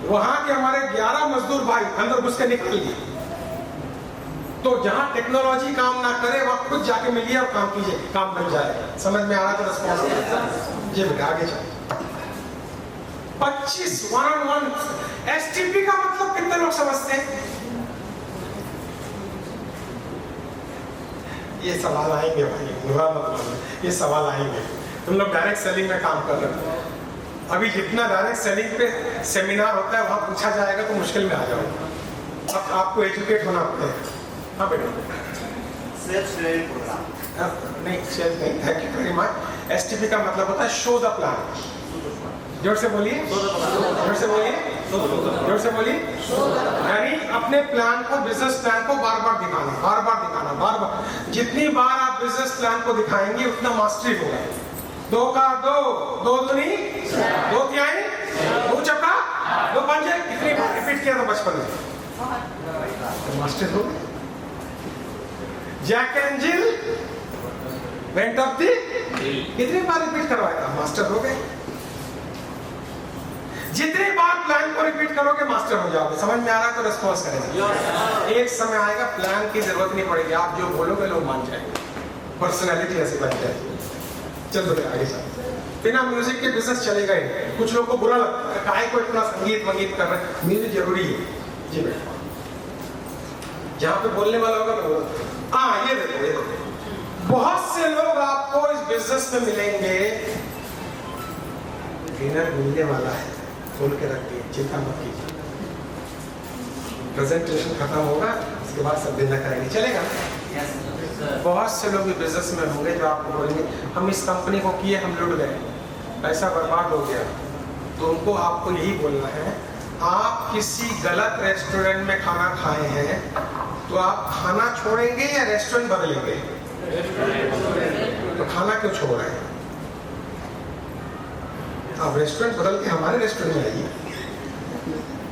वहां के हमारे 11 मजदूर भाई अंदर घुस के निकल लिए। तो जहां टेक्नोलॉजी काम ना करे वहां खुद जाके मिलिए और काम कीजिए, काम बन जाएगा। समझ में आ रहा तो रिस्पॉन्स जी बेटा आगे चलो। 25 1-on-1 एसटीपी का मतलब कितने लोग समझते हैं? ये सवाल आएंगे भाई, बुरा मत मानो, ये सवाल आएंगे। तुम लोग डायरेक्ट सेलिंग में काम कर रहे हो, अभी जितना डायरेक्ट सेलिंग पे सेमिनार होता है वहां पूछा जाएगा तो मुश्किल में आ जाओगे। अब आपको एजुकेट होना पड़ता है। हाँ बेटा
सेल्स ट्रेनिंग प्रोग्राम
नहीं, सेल्स नहीं, thank you very much. STP का मतलब होता है शो द प्लान। जोर से बोलिए, जोर से बोलिए, जोर से बोलिए। यानी अपने प्लान को, बिजनेस प्लान को बार बार दिखाना, बार बार दिखाना, बार बार। जितनी बार आप बिजनेस प्लान को दिखाएंगे उतना मास्टरी होगा। 2 का 2, 2 दूनी 2 तिहाई, 2 चौका 2 पंजे, कितनी बार रिपीट किया था बचपन में? मास्टर हो गए। Jack and Jill went up the, कितनी बार रिपीट करवाया था? मास्टर हो गए। जितनी बार प्लान को रिपीट करोगे मास्टर हो जाओगे। समझ में आ रहा है तो रिस्पॉन्स करेंगे। एक समय आएगा प्लान की जरूरत नहीं पड़ेगी, आप जो बोलोगे लोग मान जाएंगे, पर्सनैलिटी ऐसी बन जाएगी। चलो आगे चलते। बिना म्यूजिक के बिजनेस चलेगा ही नहीं। कुछ लोगों को बुरा लगता है, काहे को इतना संगीत वंगीत कर रहे हैं। म्यूजिक जरूरी है जी बेटा। जहां पे बोलने वाला होगा तो बोलो। हाँ ये देखो, ये देखो, बहुत से लोग आपको इस बिजनेस में मिलेंगे। डिनर मिलने वाला है, खोल के रखिए, चिंता मत कीजिए। प्रेजेंटेशन खत्म होगा उसके बाद सब डिनर करेंगे, चलेगा? बहुत से लोग बिजनेस में होंगे जो आपको बोलेंगे हम इस कंपनी को किए, हम लुट गए, पैसा बर्बाद हो गया। तो उनको आपको यही बोलना है, आप किसी गलत रेस्टोरेंट में खाना खाए हैं तो आप खाना छोड़ेंगे या रेस्टोरेंट बदलेंगे? तो खाना क्यों छोड़ रहे हैं? आप रेस्टोरेंट बदल के हमारे रेस्टोरेंट में आइए।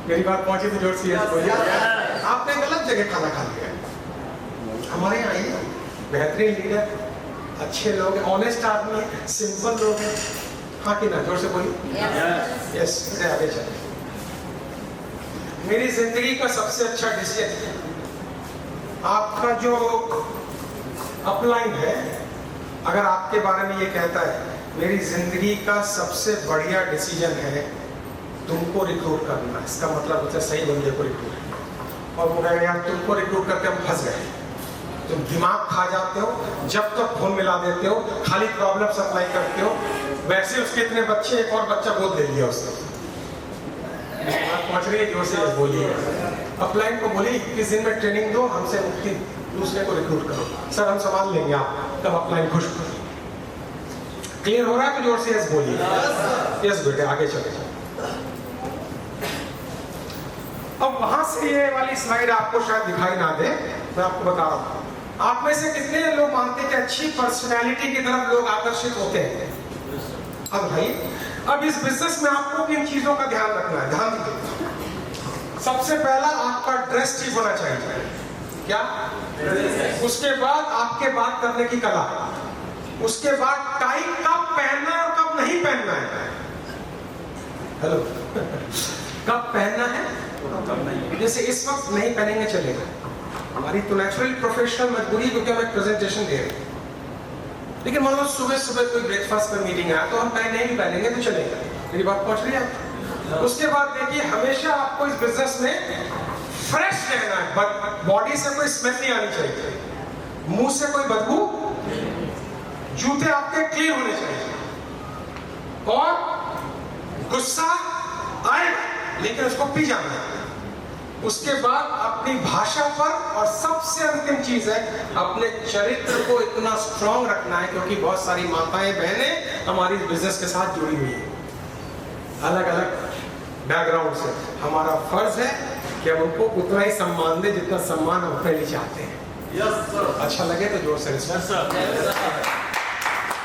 मेरी बात पहुंची तो जोर से बोलिए। आपने गलत जगह खाना खा लिया, हमारे यहाँ आइए। बेहतरीन लीडर, अच्छे लोग हैं, ऑनेस्ट आदमी है, सिंपल लोग हैं। हाँ कि ना? जोर से बोलिए। यस, आगे चलिए। मेरी जिंदगी का सबसे अच्छा डिसीजन, आपका जो अपलाइन है अगर आपके बारे में ये कहता है मेरी जिंदगी का सबसे बढ़िया डिसीजन है तुमको रिक्रूट करना, इसका मतलब होता है सही बंदे को रिक्रूट। और वो कहेगा यार तुमको रिक्रूट करके हम फंस गए, तुम दिमाग खा जाते हो, जब तक फोन मिला देते हो, खाली प्रॉब्लम सप्लाई करते हो। वैसे उसके इतने बच्चे, एक और बच्चा गोद ले लिया उसने। पहुंच रही है, जोर से बोलिए। अपलाइन को बोलिए 21 दिन में ट्रेनिंग दो, हमसे मुक्ति, दूसरे को रिक्रूट करो। सर हम संभाल लेंगे, आप तब अपलाइन खुश। क्लियर हो रहा है तो जोर से यस बोलिए। यस बेटे आगे चले। अब वहां से ये वाली स्लाइड आपको शायद दिखाई ना दे, मैं आपको बता रहा हूं। आप में से कितने लोग मानते हैं कि अच्छी पर्सनैलिटी की तरफ लोग आकर्षित होते हैं? अब भाई अब इस बिजनेस में आपको किन चीजों का ध्यान रखना है? ध्यान दीजिए। सबसे पहला आपका ड्रेस ठीक होना चाहिए। क्या? उसके बाद आपके बात करने की कला, उसके बाद टाई कब पहनना है और कब नहीं पहनना है। हेलो कब पहनना है कब नहीं। जैसे इस वक्त नहीं पहनेंगे चलेगा, हमारी तो नेचुरल प्रोफेशनल मजबूरी क्योंकि हम एक प्रेजेंटेशन दे रहे हैं। लेकिन मान लो सुबह सुबह कोई ब्रेकफास्ट पर मीटिंग आया तो हम नहीं भी पहनेंगे तो चलेगा। मेरी बात पहुंच रही है? उसके बाद देखिए हमेशा आपको इस बिजनेस में फ्रेश रहना है। बॉडी से कोई स्मेल नहीं आनी चाहिए, मुंह से कोई बदबू, जूते आपके क्लीन होने चाहिए और गुस्सा आएगा लेकिन उसको पी जाना है। उसके बाद अपनी भाषा पर, और सबसे अंतिम चीज है अपने चरित्र को इतना स्ट्रांग रखना है क्योंकि बहुत सारी माताएं बहनें हमारी बिजनेस के साथ जुड़ी हुई है अलग अलग बैकग्राउंड से। हमारा फर्ज है कि हम उनको उतना ही सम्मान दें जितना सम्मान हम अपने लिए चाहते हैं। अच्छा लगे तो जोर से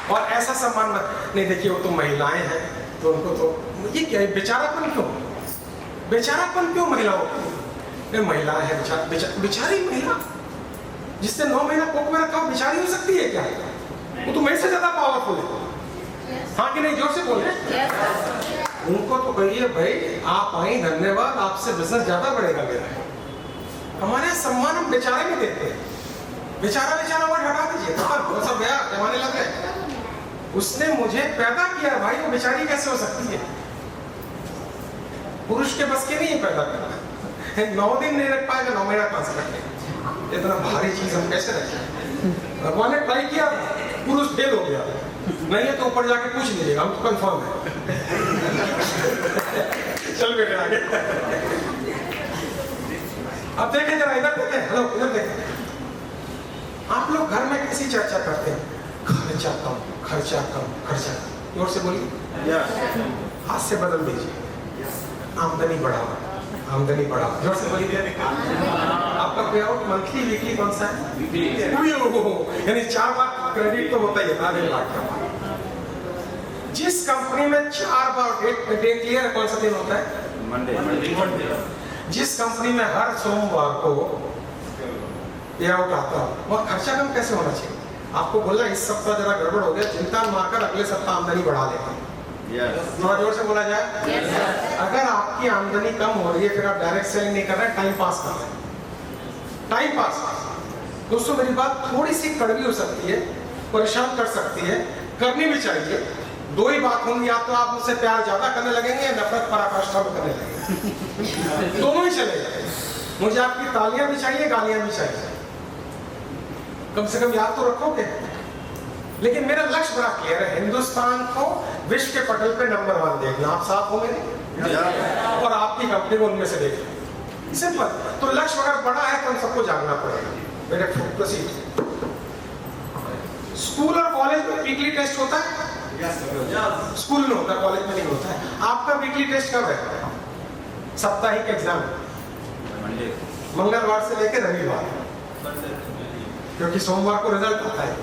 और ऐसा सम्मान मत नहीं। देखिए वो तो महिलाएं हैं तो उनको तो ये क्या है, बेचारापन क्यों, बेचारापन क्यों महिलाओं को? महिला है बेचारी महिला जिसने 9 महीना कोख में रखा, बेचारी हो सकती है क्या? वो तो मेरे से ज्यादा पावरफुल है। हाँ कि नहीं? जोर से बोले। उनको तो कहिए भाई आप आई, धन्यवाद, आपसे बिजनेस ज्यादा बढ़ेगा मेरा। हमारे यहाँ सम्मान हम बेचारे में देते हैं। बेचारा बेचारा वर्ड हटा दीजिए, वो सब गया जमाने लग गए। उसने मुझे पैदा किया भाई, वो बेचारी कैसे हो सकती है? पुरुष के बस के नहीं है पैदा करना। 9 दिन नहीं रख पाएगा, 9 महीना कहां से रखें? इतना भारी चीज हम कैसे रखें? भगवान ने ट्राई किया, पुरुष फेल हो गया। नहीं है तो ऊपर जाके पूछ लीजिएगा, हम तो कंफर्म है। चल बेटे आगे। अब देखें जरा, इधर देखें, हेलो इधर देखें। आप लोग घर में कैसी चर्चा करते हैं? खर्चा कम, खर्चा कम, खर्चा कम। जोर से बोलिए। हाथ से बदल दीजिए, आमदनी बढ़ाओ, आमदनी बढ़ाओ। जोर से बोलिए। आपका पे आउट मंथली वीकली कौन सा है? यानी 4 बार क्रेडिट तो होता ही है, आधे लाख का। जिस कंपनी में 4 बार डे क्लियर है, कौन सा दिन होता है? मंडे। जिस कंपनी में हर सोमवार को पे आउट आता है, वह खर्चा कम कैसे होना चाहिए? आपको बोला इस सप्ताह जरा गड़बड़ हो गया, चिंता मारकर अगले सप्ताह आमदनी बढ़ा लेते हैं। थोड़ा जोर से बोला जाए। अगर आपकी आमदनी कम हो रही है, फिर आप डायरेक्ट सेलिंग नहीं कर रहे, टाइम पास कर रहे हैं। Time pass. दोस्तों मेरी बात थोड़ी सी कड़वी हो सकती है, परेशान कर सकती है, करनी भी चाहिए। 2 ही बात होंगी, या तो आप मुझसे प्यार ज्यादा करने लगेंगे या नफरत पराकाष्ठा में करने लगेंगे। दोनों ही चलेगा। मुझे आपकी तालियां भी चाहिए, गालियां भी चाहिए, कम से कम याद तो रखोगे। लेकिन मेरा लक्ष्य बड़ा क्लियर है, हिंदुस्तान को विश्व के पटल पे नंबर 1 देखना। आप साथ हो मेरे? और आपकी कंपनी को उनमें से देखना, सिंपल। तो लक्ष्य अगर बड़ा है तो हम सबको जागना पड़ेगा। मेरे प्रोसीड। स्कूल और कॉलेज में वीकली टेस्ट होता है? स्कूल में होता है, कॉलेज में नहीं होता है। आपका वीकली टेस्ट कब है? साप्ताहिक एग्जाम मंगलवार से लेकर रविवार, क्योंकि सोमवार को रिजल्ट आता है।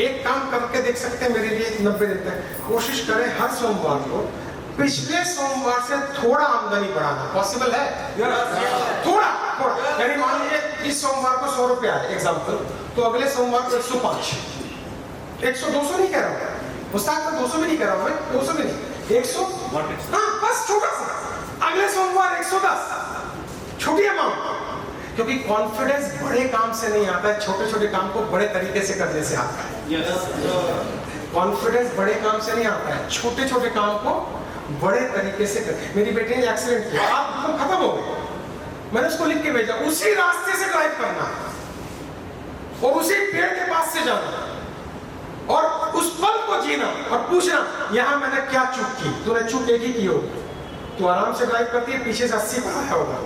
एक काम करके देख सकते हैं मेरे लिए, 90 दिन तक कोशिश करें हर सोमवार को पिछले सोमवार से थोड़ा आमदनी बढ़ाना। पॉसिबल है? थोड़ा थोड़ा। यानी मान लीजिए इस सोमवार को 100 रुपया है एग्जाम्पल, तो अगले सोमवार को 105, 100, 200 नहीं कह रहा हूँ, मुस्ताक में 200 भी नहीं कह रहा हूँ मैं, 200 भी नहीं, 100। हाँ बस छोटा सा। अगले सोमवार 110, छोटी अमाउंट। क्योंकि कॉन्फिडेंस बड़े काम से नहीं आता है, छोटे छोटे काम को बड़े तरीके से करने से आता है। कॉन्फिडेंस बड़े काम से नहीं आता है, छोटे छोटे काम को बड़े तरीके से कर। मेरी बेटी ने एक्सीडेंट किया, आप तो खत्म हो गए, मैंने उसको लिख के भेजा, उसी रास्ते से ड्राइव करना और उसी पेड़ के पास से जाना और उस पल को जीना और पूछना यहाँ मैंने क्या चूक की। तूने चूक एक ही की होगी, तू आराम से ड्राइव करती है, पीछे से 80 पर आया होगा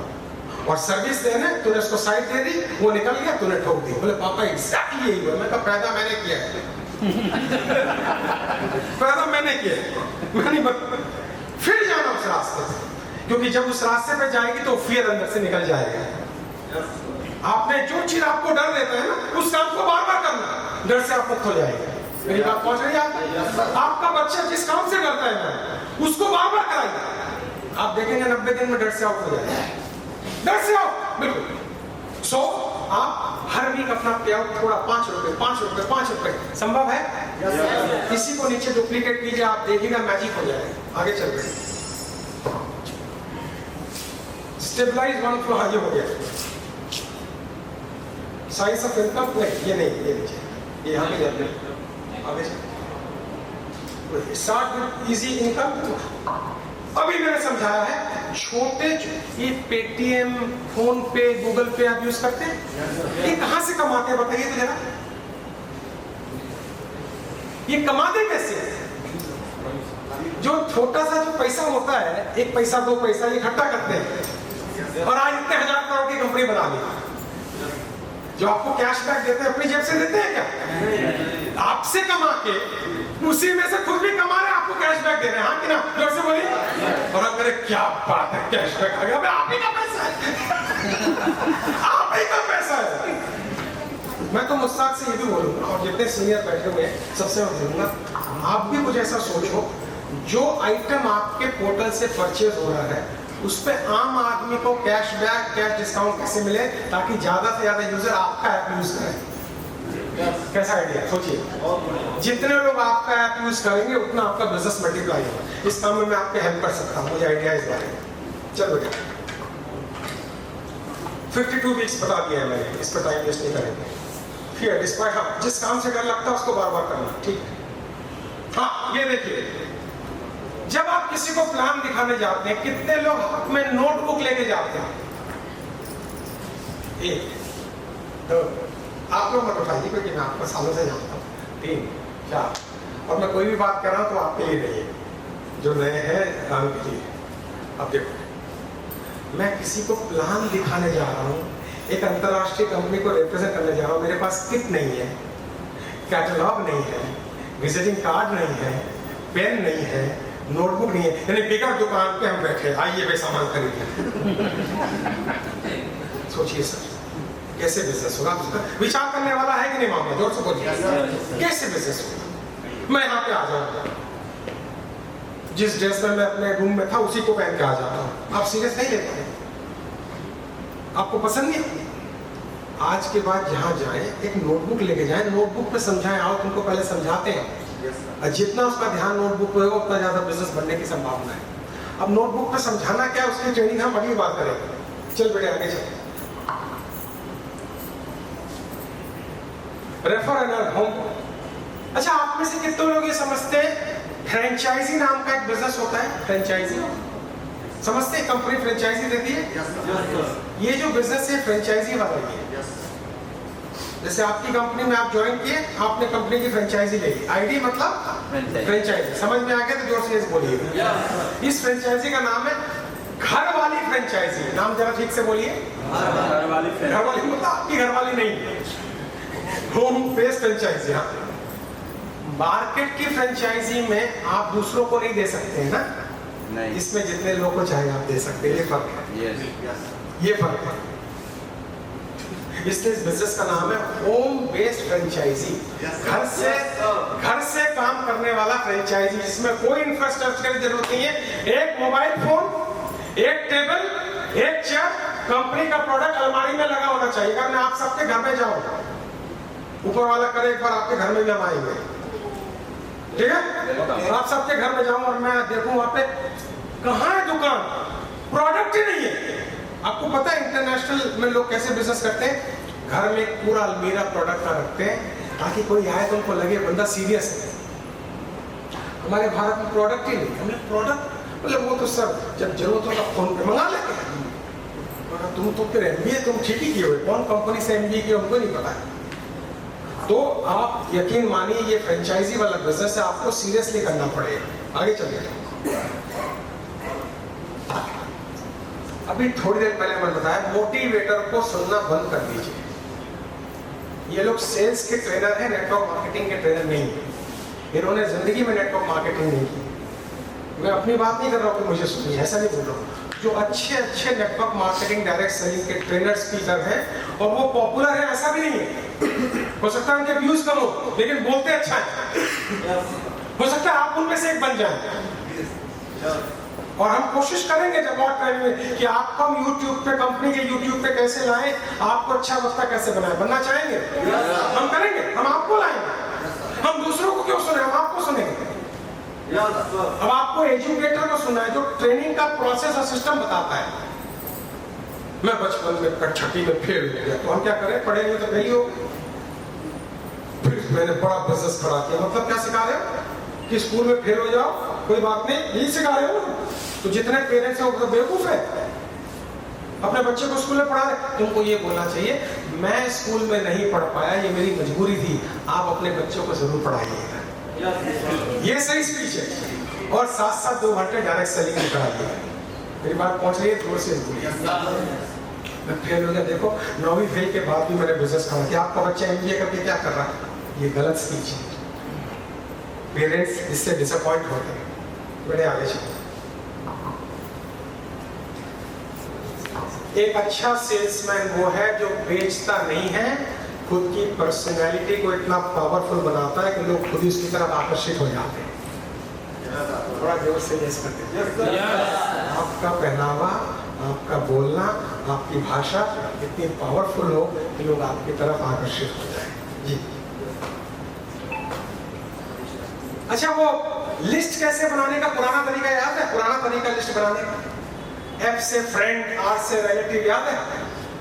और सर्विस देने तूने उसको साइड दे दी, वो निकल गया, तूने ठोक दी। बोले पापा एग्जैक्टली यही हुआ। मैं कहा पैदा मैंने किया है। पैदा मैंने किया, मैंने फिर जाना उस रास्ते से, क्योंकि जब उस रास्ते पे जाएगी तो फिर अंदर से निकल जाएगा। आपने जो चीज आपको डर देता है ना, उस काम को बार बार करना, डर से आप मुक्त हो जाएंगे। मेरी बात पहुंच रही है? आपका बच्चा जिस काम से डरता है ना, उसको बार बार कराइए, आप देखेंगे 90 दिन में डर से आउट हो जाएगा। डर से आओ बिल्कुल। सो आप हर वीक अपना पे आउट थोड़ा 5 रुपए 5 रुपए 5 रुपए संभव है? इसी को नीचे डुप्लीकेट कीजिए, आप देखिएगा मैजिक हो जाएगा। आगे चल रहे स्टेबलाइज 1 फ्लो, ये हो गया। साइंस ऑफ इनकम नहीं, ये नहीं, ये नीचे, ये यहाँ पे जाते हैं। आगे स्टार्ट विद इजी इनकम। अभी मैंने समझाया है, छोटे ये पेटीएम, फोन पे, गूगल पे आप यूज करते हैं? ये कहां से कमाते हैं बताइए तो जरा, ये कमाते कैसे? जो छोटा सा जो पैसा होता है, 1 पैसा 2 पैसा, ये इकट्ठा करते हैं और आज इतने 1000 करोड़ की कंपनी बना ली। जो आपको कैशबैक देते हैं अपनी जेब से देते हैं क्या? आपसे कमा के उसी में से खुद भी कमा रहे, आपको कैशबैक दे रहे हैं। हाँ कि ना? जोर से बोलिए। और अगर क्या बात है, कैशबैक आ गया, आप ही का पैसा है। आप ही का पैसा है। मैं तो मुस्ताक से ये भी बोलूंगा, और जितने सीनियर बैठे हुए हैं सबसे मैं बोलूंगा, आप भी कुछ ऐसा सोचो, जो आइटम आपके पोर्टल से परचेज हो रहा है उस पे आम आदमी को कैशबैक, कैश डिस्काउंट कैसे मिले, ताकि ज्यादा से ज्यादा यूजर आपका ऐप यूज करें। कैसा आइडिया सोचिए। जितने लोग आपका ऐप यूज करेंगे उतना आपका बिजनेस मल्टीप्लाई होगा। इस काम में मैं आपके हेल्प कर सकता हूँ, मुझे आइडिया इस बारे में। चलो बेटा 52 वीक्स बता दिया है मैंने, इस पर टाइम वेस्ट नहीं करेंगे। फिर डिस्पाइट, हाँ, जिस काम से डर लगता है उसको बार बार करना, ठीक। हाँ, ये देखिए, जब आप किसी को प्लान दिखाने जाते हैं, कितने लोग हाथ में नोटबुक लेके जाते हैं? 1 2, आप लोग मत उठाइए क्योंकि मैं आपको सालों से जानता हूँ। 3 4, और मैं कोई भी बात कर रहा हूँ तो आपके लिए नहीं है, जो नए हैं काम के लिए। अब देखो, मैं किसी को प्लान दिखाने जा रहा हूँ, एक अंतरराष्ट्रीय कंपनी को रिप्रेजेंट करने जा रहा हूँ, मेरे पास किट नहीं है, कैटलॉग नहीं है, विजिटिंग कार्ड नहीं है, पेन नहीं है, नोटबुक नहीं है, यानी बिगर दुकान पे हम बैठे, आइए वे सामान खरीदिए। सोचिए सर, कैसे बिजनेस होगा? विचार करने वाला है कि नहीं? मामला जोर से बोलिए, कैसे बिजनेस होगा? मैं यहाँ पे आ जाऊंगा, जिस ड्रेस में मैं अपने रूम में था उसी को पहन के आ जाता हूँ, आप सीरियस नहीं लेते? आपको पसंद नहीं? आज के बाद जहाँ जाए एक नोटबुक लेके जाए, नोटबुक पे समझाएं। आओ तुमको पहले समझाते हैं, और जितना उसका ध्यान नोटबुक पे होगा उतना ज्यादा बिजनेस बनने की संभावना है। अब नोटबुक पे समझाना क्या, उसकी ट्रेनिंग हम अगली बात करेंगे। चल बेटे आगे चल। Refer and home. अच्छा, आप में से कितने लोग ये समझते हैं फ्रेंचाइजी नाम का एक बिजनेस होता है? फ्रेंचाइजी समझते हैं? कंपनी फ्रेंचाइजी देती है। ये जो बिजनेस है फ्रेंचाइजी वाला है। जैसे आपकी कंपनी में आप ज्वाइन किए, आपने कंपनी की फ्रेंचाइजी ले ली, आईडी मतलब फ्रेंचाइजी, समझ में आ गया तो जोर से बोलिए। इस फ्रेंचाइजी का नाम है घर वाली फ्रेंचाइजी। नाम जरा ठीक से बोलिए। घर वाली मतलब आपकी घर वाली नहीं, होम बेस्ड फ्रेंचाइजी। हाँ, मार्केट की फ्रेंचाइजी में आप दूसरों को नहीं दे सकते हैं ना, नहीं। इसमें जितने लोगों को चाहे आप दे सकते हैं, ये फर्क है। ये फर्क है। इसलिए इस बिजनेस का नाम है होम बेस्ड फ्रेंचाइजी। घर से काम करने वाला फ्रेंचाइजी, जिसमें कोई इंफ्रास्ट्रक्चर की जरूरत नहीं है। एक मोबाइल फोन, एक टेबल, एक चेयर, कंपनी का प्रोडक्ट अलमारी में लगा होना चाहिए। अगर मैं आप सबके घर में जाऊं, ऊपर वाला करे एक बार आपके घर में भी हम आएंगे, ठीक है? आप सबके घर में जाऊं और मैं देखूं वहां पे कहां है दुकान, प्रोडक्ट ही नहीं है। आपको पता है इंटरनेशनल में लोग कैसे बिजनेस करते हैं? घर में पूरा अलमीरा प्रोडक्ट का रखते हैं ताकि कोई आए तो उनको लगे बंदा सीरियस है। हमारे भारत में प्रोडक्ट ही नहीं। हमने प्रोडक्ट मतलब वो तो सब जब जरूरत होगा फोन पे मंगा लेते हैं। तुम तो फिर एमबीए तुम ठीक ही किए हुए, कौन कंपनी से एमबीए किए हमको नहीं पता है। तो आप यकीन मानिए ये फ्रेंचाइजी वाला बिजनेस है, आपको सीरियसली करना पड़ेगा। आगे चलिए। अभी थोड़ी देर पहले मैंने बताया मोटिवेटर को सुनना बंद कर दीजिए। ये लोग सेल्स के ट्रेनर हैं, नेटवर्क मार्केटिंग के ट्रेनर नहीं है। इन्होंने जिंदगी में नेटवर्क मार्केटिंग नहीं की। मैं अपनी बात नहीं कर रहा हूँ कि मुझे सुनिए, ऐसा नहीं बोल रहा हूँ। जो अच्छे नेटवर्क मार्केटिंग डायरेक्ट सेलिंग के ट्रेनर स्पीकर हैं और वो पॉपुलर है, ऐसा भी नहीं है। हो सकता है उनके व्यूज कम हो लेकिन बोलते अच्छा है। हो सकता है आप उनमें से एक बन जाए। और हम कोशिश करेंगे जब और ट्रेनिंग में कि आपको हम YouTube पे, कंपनी के YouTube पे कैसे लाएं, आपको अच्छा वक्ता कैसे बनाएं। बनना चाहेंगे? हम करेंगे, हम आपको लाएंगे। हम दूसरों को क्यों सुने, हम आपको सुनेंगे। अब आपको एजुकेटर को सुनना है जो ट्रेनिंग का प्रोसेस और सिस्टम बताता है। मैं बचपन में छठी में फेल हो गया, तो हम क्या करें? पढ़ेंगे तो फेल हो। फिर मैंने बड़ा बिजनेस खड़ा किया। मतलब क्या सिखा रहे हो कि स्कूल में फेल हो जाओ, कोई बात नहीं, यही सिखा रहे हो। तो जितने पेरेंट्स हैं वो बेवकूफ है, अपने बच्चे को स्कूल में पढ़ा रहे। तुमको ये बोलना चाहिए मैं स्कूल में नहीं पढ़ पाया, ये मेरी मजबूरी थी, आप अपने बच्चों को जरूर पढ़ाइएगा। ये सही स्पीच है। और साथ 2 घंटे डायरेक्ट सेलिंग भी कराइए। मेरी बात पहुंच रही है? थोड़ी सी मैं फेल हो गया। देखो 9वीं फेल के बाद भी मैंने बिजनेस खड़ा किया। आपका बच्चा एमबीए करके क्या कर रहा है? ये गलत स्पीच है। पेरेंट्स इससे डिसअपॉइंट होते हैं। बड़े आगे चलो। एक अच्छा सेल्समैन वो है जो बेचता नहीं है, खुद की पर्सनैलिटी को इतना पावरफुल बनाता है कि लोग खुद ही उसकी तरफ आकर्षित हो जाते हैं। थोड़ा जोर से यस करते हैं। आपका पहनावा, आपका बोलना, आपकी भाषा इतनी पावरफुल हो कि लोग आपकी तरफ आकर्षित हो जाए। जी अच्छा, वो लिस्ट कैसे बनाने का पुराना तरीका याद है? पुराना तरीका लिस्ट बनाने का, F से फ्रेंड, R से रिलेटिव याद है?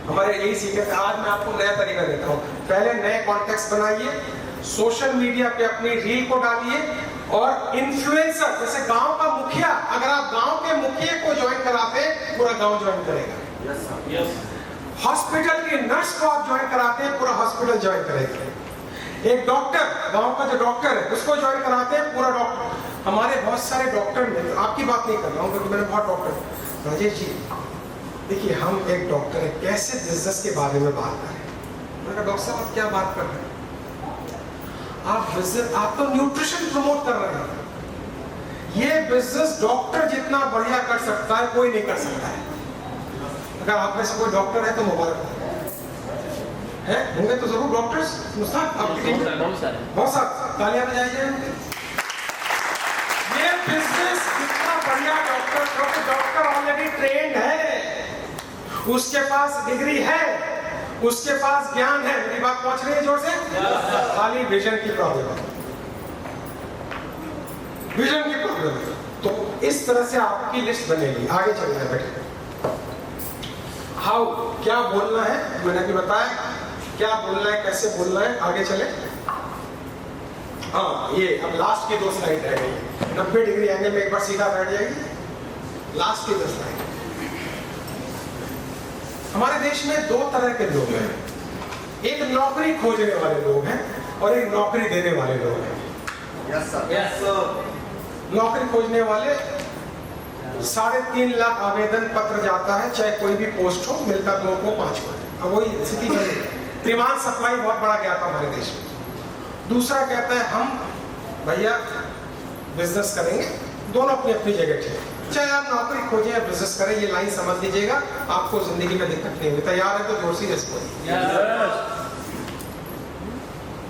हमारे यही सीखे थे। आज मैं आपको नया तरीका देता हूँ। पहले नए कॉन्टेक्स्ट बनाइए, सोशल मीडिया पे अपनी रील को डालिए और इन्फ्लुएंसर, जैसे गांव का मुखिया, अगर आप गांव के मुखिया को ज्वाइन कराते पूरा गांव ज्वाइन करेगा। हॉस्पिटल की नर्स को आप ज्वाइन कराते हैं पूरा हॉस्पिटल ज्वाइन करेगा। एक डॉक्टर, गांव का जो डॉक्टर है उसको ज्वाइन कराते हैं पूरा डॉक्टर। हमारे बहुत सारे डॉक्टर में, आपकी बात नहीं कर रहा हूँ क्योंकि मैंने बहुत डॉक्टर, राजेश जी देखिए हम एक डॉक्टर है, कैसे बिजनेस के बारे में बात करें। मैंने कहा डॉक्टर साहब आप क्या बात कर रहे हैं, आप बिजनेस, आप तो न्यूट्रिशन प्रमोट कर रहे हैं। ये बिजनेस डॉक्टर जितना बढ़िया कर सकता है कोई नहीं कर सकता है। अगर आप में से कोई डॉक्टर है तो मुबारक है, होंगे तो जरूर डॉक्टर्स मुस्ताक आपकी टीम में बहुत सारे, तालियां बजाइए उनके। ये बिजनेस इतना बढ़िया डॉक्टर, क्योंकि डॉक्टर ऑलरेडी ट्रेंड है, उसके पास डिग्री है, उसके पास ज्ञान है। मेरी बात पहुंच रही है जोर से? खाली विजन की प्रॉब्लम है, विजन की प्रॉब्लम है। तो इस तरह से आपकी लिस्ट बनेगी। आगे चलना है बेटे, हाउ, क्या बोलना है, मैंने अभी बताया क्या बोलना है, कैसे बोलना है। आगे चले। हाँ, ये अब लास्ट की 2 स्लाइड रह गई। 90 डिग्री एंगल में एक बार सीधा बैठ जाएगी। लास्ट की 2 स्लाइड। हमारे देश में 2 तरह के लोग हैं, एक नौकरी खोजने वाले लोग हैं और एक नौकरी देने वाले लोग हैं।
Yes sir.
नौकरी खोजने वाले 3.5 लाख आवेदन पत्र जाता है, चाहे कोई भी पोस्ट हो, मिलता 2 को 5 को। अब वही स्थिति बनी, डिमांड सप्लाई बहुत बड़ा गया था हमारे देश में। दूसरा कहता है हम भैया बिजनेस करेंगे, दोनों अपनी अपनी जगह ठीक है। चाहे आप नौकरी खोजें या बिजनेस करें, ये लाइन समझ लीजिएगा, आपको जिंदगी में दिक्कत नहीं होगी। तैयार है तो जोर से रेस्पॉन्स।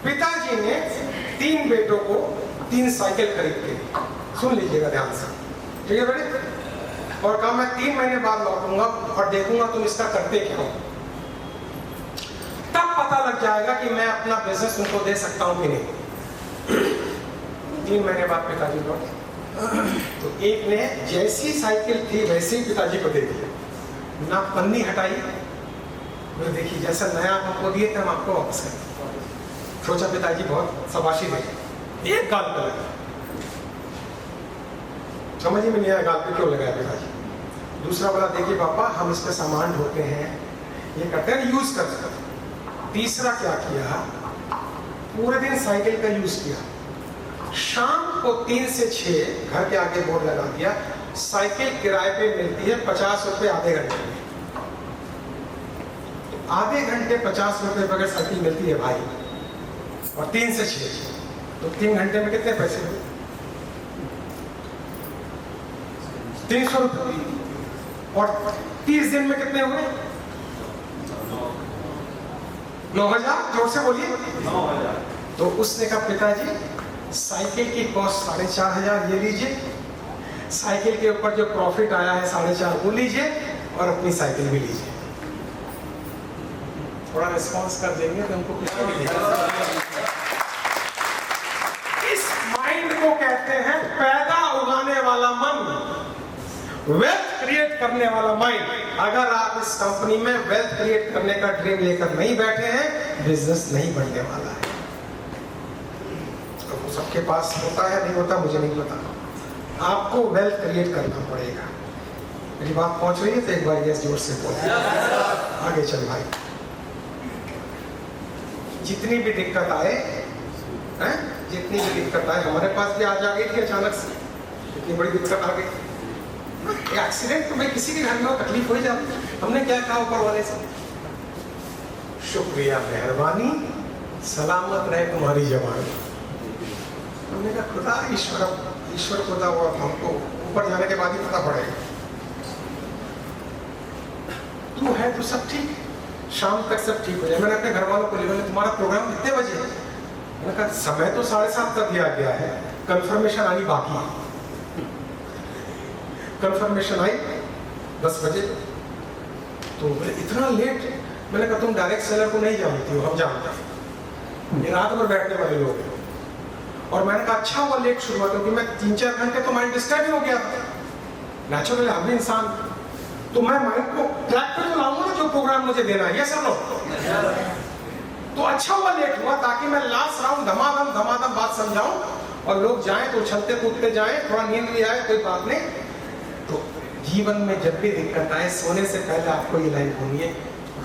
पिताजी ने 3 बेटों को 3 साइकिल खरीद के, सुन लीजिएगा ध्यान से, ठीक है बेटे, और कहा मैं 3 महीने बाद लौटूंगा और देखूंगा तुम इसका करते क्या हो, तब पता लग जाएगा कि मैं अपना बिजनेस उनको दे सकता हूं कि नहीं। 3 महीने बाद पिताजी लौटे, तो एक ने जैसी साइकिल थी वैसे ही पिताजी को दे दी, ना पन्नी हटाई, मैं देखिए जैसा नया हमको दिए थे हम आपको वापस कर। सोचा पिताजी बहुत शाबाशी दे, एक गाल पे लगा, समझ में नहीं आया गाल पे क्यों लगाया पिताजी। दूसरा बोला देखिए पापा हम इस पे सामान ढोते हैं, ये करते हैं, यूज कर सकते। तीसरा क्या किया, पूरे दिन साइकिल का यूज किया, शाम को 3 से 6 घर के आगे बोर्ड लगा दिया, साइकिल किराए पे मिलती है 50 रुपए आधे घंटे में। तो आधे घंटे 50 रुपए अगर साइकिल मिलती है भाई, और 3 से 6, तो 3 घंटे में कितने पैसे हुए? 300 रुपए। और 30 दिन में कितने हुए? 9,000। जोर से बोलिए 9,000। तो उसने कहा पिताजी साइकिल की कॉस्ट 4,500 ये लीजिए, साइकिल के ऊपर जो प्रॉफिट आया है 4,500 वो लीजिए और अपनी साइकिल भी लीजिए। थोड़ा रिस्पॉन्स कर देंगे तो हमको कुछ नहीं मिलेगा। इस माइंड को कहते हैं पैदा उगाने वाला मन, वेल्थ क्रिएट करने वाला माइंड। अगर आप इस कंपनी में वेल्थ क्रिएट करने का ड्रीम लेकर नहीं बैठे हैं, बिजनेस नहीं बनने वाला है। तो सबके पास होता है नहीं होता मुझे नहीं पता, आपको वेल्थ क्रिएट करना पड़ेगा। मेरी बात पहुंच रही है तो एक बार यस जोर से बोल। आगे चल भाई, जितनी भी दिक्कत आए हैं, जितनी भी दिक्कत आए, हमारे पास भी आज आ गई थी अचानक से, इतनी बड़ी दिक्कत आ गई। एक्सीडेंट तो भाई किसी के घर में हो, तकलीफ हो ही जाती। हमने क्या कहा ऊपर वाले से, शुक्रिया मेहरबानी, सलामत रहे तुम्हारी जवान। हमने कहा खुदा ईश्वर खुदा, वो हमको ऊपर जाने के बाद ही पता पड़ेगा। तू है तो सब ठीक, शाम तक सब ठीक हो जाए। मैंने अपने घर वालों को लिखा तुम्हारा प्रोग्राम कितने बजे है? मैंने कहा समय तो 7:30 तक दिया गया है, कंफर्मेशन आनी बाकी है। कंफर्मेशन आई 10 बजे, तो बोले इतना लेट? मैंने कहा तुम डायरेक्ट सेलर को नहीं जानती हो, हम जानते हैं, ये रात भर बैठने वाले लोग हैं। और मैंने कहा अच्छा हुआ लेट शुरू हुआ, क्योंकि मैं 3-4 घंटे तो माइंड डिस्टर्ब ही हो गया था। नेचुरली हम भी इंसान, तो मैं माइंड को ट्रैक पे तो लाऊंगा ना जो प्रोग्राम मुझे देना है, ये सब लो। तो अच्छा हुआ लेट हुआ, ताकि मैं लास्ट राउंड धमाधम बात समझाऊं और लोग जाएं तो उछलते कूदते जाएं, थोड़ा नींद भी आए, कोई बात नहीं। तो जीवन में जब भी दिक्कत आए, सोने से पहले आपको ये लाइन बोलिए,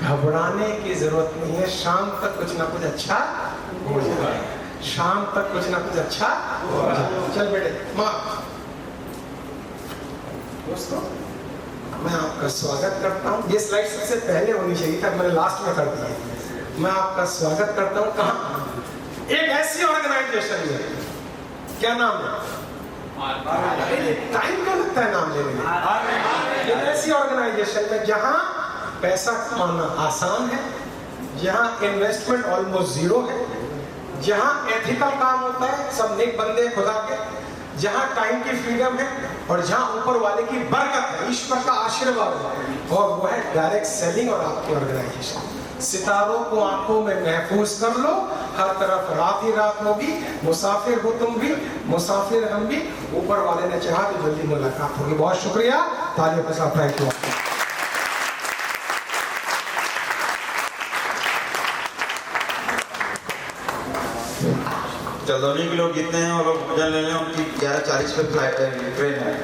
घबराने की जरूरत नहीं है, शाम तक कुछ ना कुछ अच्छा हो जाएगा, शाम तक कुछ ना कुछ अच्छा हो जाएगा। चल बेटे माँ, दोस्तों मैं आपका स्वागत करता हूँ। ये स्लाइड सबसे पहले होनी चाहिए था, मैंने लास्ट में कर दी। मैं आपका स्वागत करता हूँ कहाँ? एक ऐसी ऑर्गेनाइजेशन में, क्या नाम है? टाइम क्यों लगता है नाम लेने में? एक ऐसी ऑर्गेनाइजेशन में जहाँ पैसा कमाना आसान है, जहाँ इन्वेस्टमेंट ऑलमोस्ट जीरो है, जहाँ एथिकल काम होता है, सब नेक बंदे खुदा के, जहाँ टाइम की फ्रीडम है और जहाँ ऊपर वाले की बरकत है, ईश्वर का आशीर्वाद है, और वो है डायरेक्ट सेलिंग और आपकी ऑर्गेनाइजेशन। सितारों को आंखों में महफूज कर लो, हर तरफ रात ही रात होगी, मुसाफिर हो तुम भी, मुसाफिर हम भी, ऊपर वाले ने चाहा तो जल्दी मुलाकात होगी। बहुत शुक्रिया, तालियों के साथ थैंक यू।
चंदौली के लोग जितने हैं वो लोग भोजन ले लें, उनकी 11:40 पे फ्लाइट ट्रेन है।